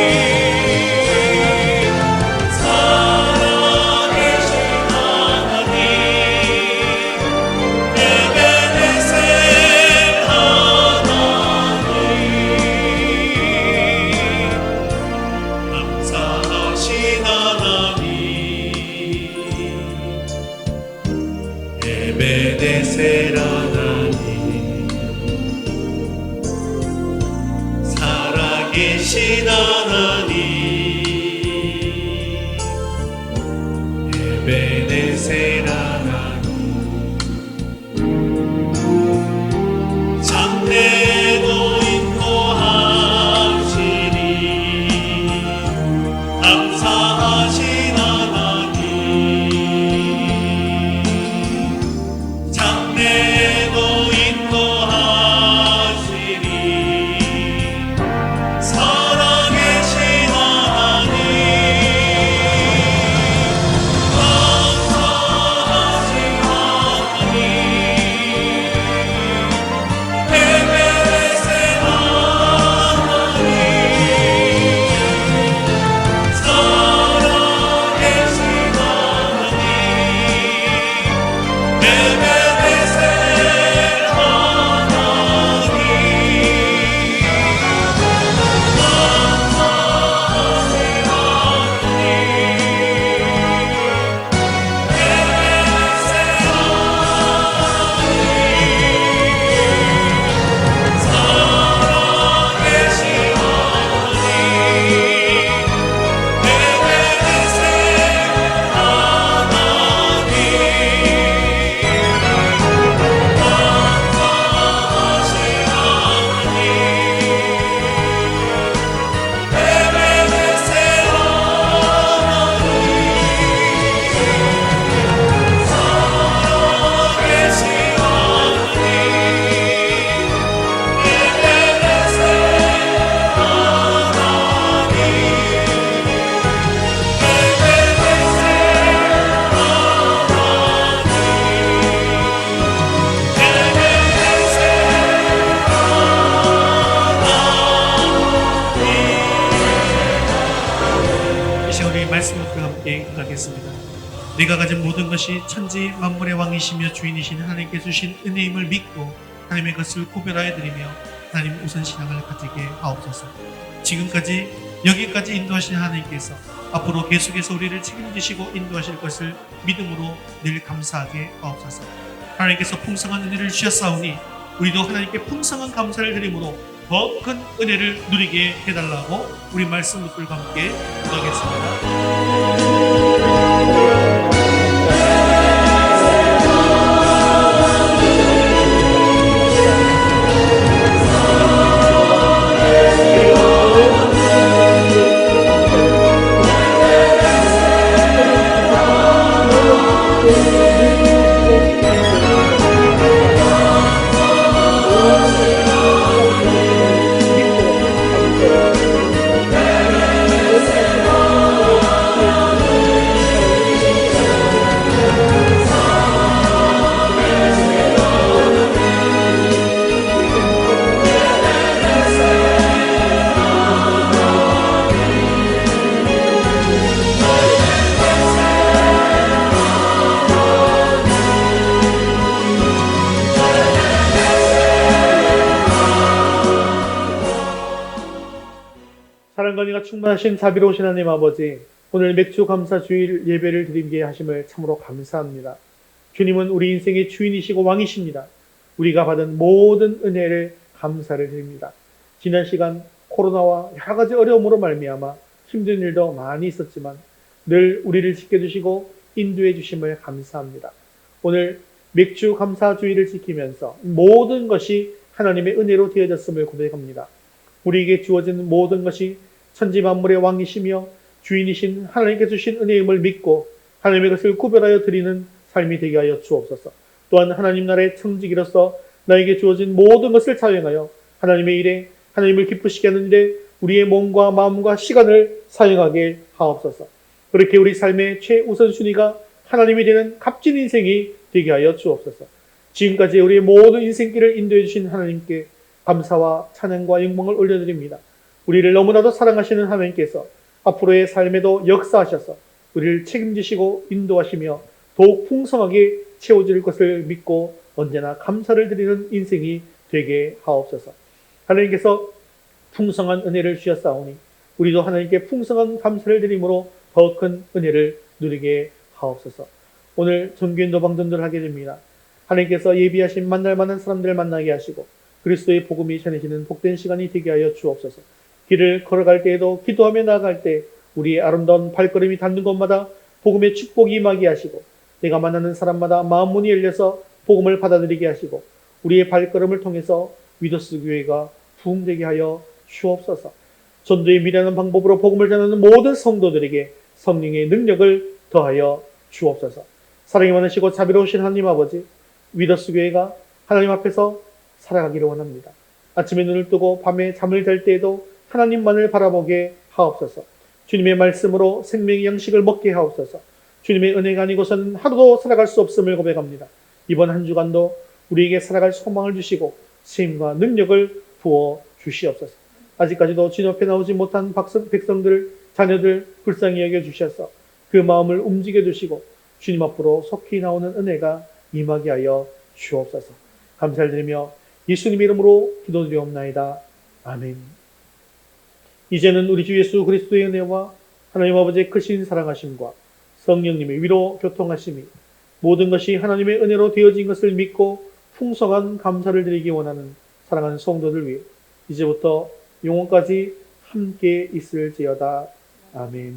살아계신 하나님 에베네셀 하나님 감사하신 하나님 에베네셀 하나님 살아계신 하나님 에베네셀 하나님 장래도 인도하시리 감사하신 하나님 장래도 인도하시리 살아계신 하나님 감사하신 말씀과 함께 기도하겠습니다. 내가 가진 모든 것이 천지 만물의 왕이시며 주인이신 하나님께 주신 은혜임을 믿고 하나님의 것을 구별하여 드리며 하나님 우선 신앙을 가지게 하옵소서. 지금까지 여기까지 인도하신 하나님께서 앞으로 계속해서 우리를 책임지시고 인도하실 것을 믿음으로 늘 감사하게 하옵소서. 하나님께서 풍성한 은혜를 주셨사오니 우리도 하나님께 풍성한 감사를 드림으로 더 큰 은혜를 누리게 해달라고 우리 말씀 묵들과 함께 기도하겠습니다. 사랑과 은혜가 충만하신 자비로우신 하나님 아버지, 오늘 맥주 감사 주일 예배를 드리게 하심을 참으로 감사합니다. 주님은 우리 인생의 주인이시고 왕이십니다. 우리가 받은 모든 은혜를 감사를 드립니다. 지난 시간 코로나와 여러 가지 어려움으로 말미암아 힘든 일도 많이 있었지만 늘 우리를 지켜주시고 인도해 주심을 감사합니다. 오늘 맥주 감사 주일을 지키면서 모든 것이 하나님의 은혜로 되어졌음을 고백합니다. 우리에게 주어진 모든 것이 천지 만물의 왕이시며 주인이신 하나님께 주신 은혜임을 믿고 하나님의 것을 구별하여 드리는 삶이 되게 하여 주옵소서. 또한 하나님 나라의 청지기로서 나에게 주어진 모든 것을 사용하여 하나님의 일에 하나님을 기쁘시게 하는 일에 우리의 몸과 마음과 시간을 사용하게 하옵소서. 그렇게 우리 삶의 최우선순위가 하나님이 되는 값진 인생이 되게 하여 주옵소서. 지금까지 우리의 모든 인생길을 인도해 주신 하나님께 감사와 찬양과 영광을 올려드립니다. 우리를 너무나도 사랑하시는 하나님께서 앞으로의 삶에도 역사하셔서 우리를 책임지시고 인도하시며 더욱 풍성하게 채워질 것을 믿고 언제나 감사를 드리는 인생이 되게 하옵소서. 하나님께서 풍성한 은혜를 주셨사오니 우리도 하나님께 풍성한 감사를 드림으로 더 큰 은혜를 누리게 하옵소서. 오늘 전교인도 방전들을 하게 됩니다. 하나님께서 예비하신 만날 만한 사람들을 만나게 하시고 그리스도의 복음이 전해지는 복된 시간이 되게 하여 주옵소서. 길을 걸어갈 때에도 기도하며 나아갈 때 우리의 아름다운 발걸음이 닿는 곳마다 복음의 축복이 임하게 하시고 내가 만나는 사람마다 마음 문이 열려서 복음을 받아들이게 하시고 우리의 발걸음을 통해서 위더스 교회가 부흥되게 하여 주옵소서. 전도의 미련한 방법으로 복음을 전하는 모든 성도들에게 성령의 능력을 더하여 주옵소서. 사랑이 많으시고 자비로우신 하나님 아버지, 위더스 교회가 하나님 앞에서 살아가기를 원합니다. 아침에 눈을 뜨고 밤에 잠을 잘 때에도 하나님만을 바라보게 하옵소서. 주님의 말씀으로 생명의 양식을 먹게 하옵소서. 주님의 은혜가 아니고서는 하루도 살아갈 수 없음을 고백합니다. 이번 한 주간도 우리에게 살아갈 소망을 주시고 힘과 능력을 부어 주시옵소서. 아직까지도 주님 앞에 나오지 못한 백성들, 자녀들 불쌍히 여겨 주셔서 그 마음을 움직여 주시고 주님 앞으로 속히 나오는 은혜가 임하게 하여 주옵소서. 감사를 드리며 예수님 이름으로 기도드리옵나이다. 아멘. 이제는 우리 주 예수 그리스도의 은혜와 하나님 아버지의 크신 사랑하심과 성령님의 위로 교통하심이 모든 것이 하나님의 은혜로 되어진 것을 믿고 풍성한 감사를 드리기 원하는 사랑하는 성도들 위해 이제부터 영원까지 함께 있을지어다. 아멘.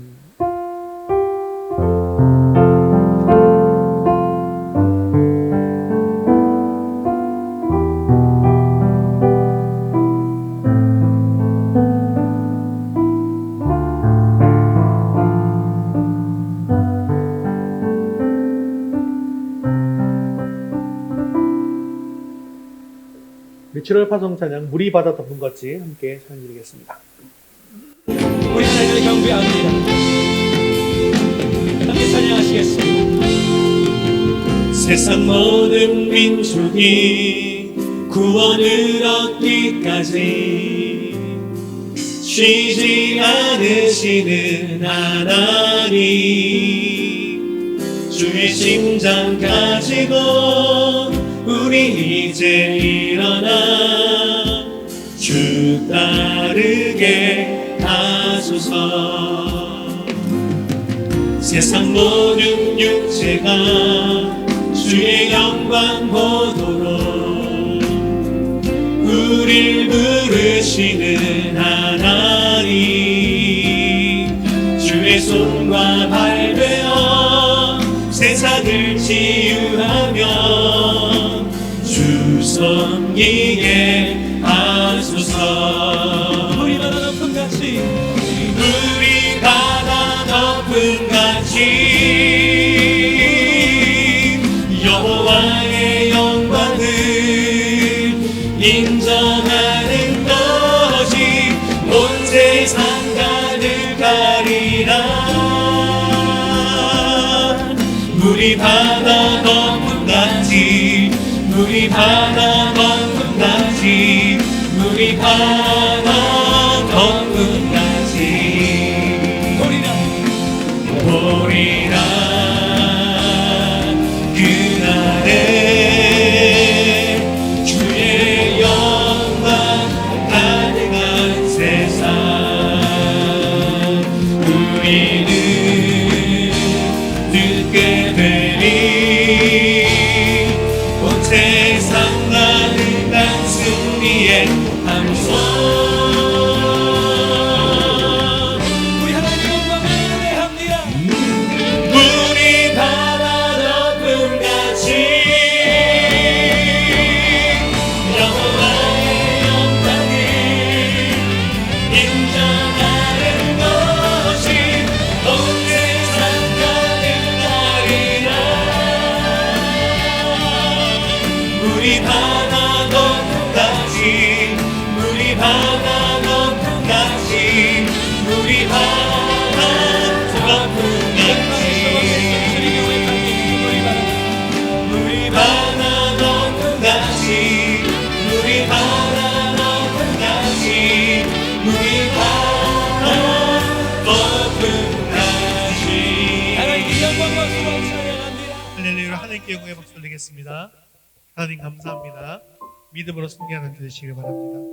미추럴 파송 찬양 물이 바다 덮은 것지 함께 찬양드리겠습니다. 우리 하나님을 경배합니다. 함께 찬양하시겠습니다. 세상 모든 민족이 구원을 얻기까지 쉬지 않으시는 하나님, 주의 심장 가지고 우리 이제 일어나 주 따르게 하소서. 세상 모든 육체가 주의 영광 보도록 우릴 부르시는 하나님, 주의 손과 발 되어 세상을 치유하며 주 섬기게 하소서. 우리 바다 높은 같이 우리 바다 덮은 같이 여호와의 영광을 인정하는 것이 온 세상 가득하리라. 우리 바다 덮은 같이, 우리 바다 덮은 같이, 우리 바다 덮은 같이 보리라. 그날에 주의 영광 가득한 세상, 우리는 듣게 되리. 온 세상 가득한 승리의 함성. 우리 하나님 영광을 노래합니다. 우리 바다 덮은 같이 여호와의 영광을 인정하는 것이 온 세상 가득하리라. 우리 바다 덮은 같이, 우리 바다 덮은 같이, 우리 바다 덮은 같이, 우리 바다 덮은 같이, 우리 바다 덮은 같이, 우리 바다 덮은 같이. 하나님께 영광과 수고 찬양합니다. 할렐루야. 하나님께 영광의 박수 올리겠습니다. 하나님 감사합니다. 믿음으로 승리하는 주 되시길 바랍니다.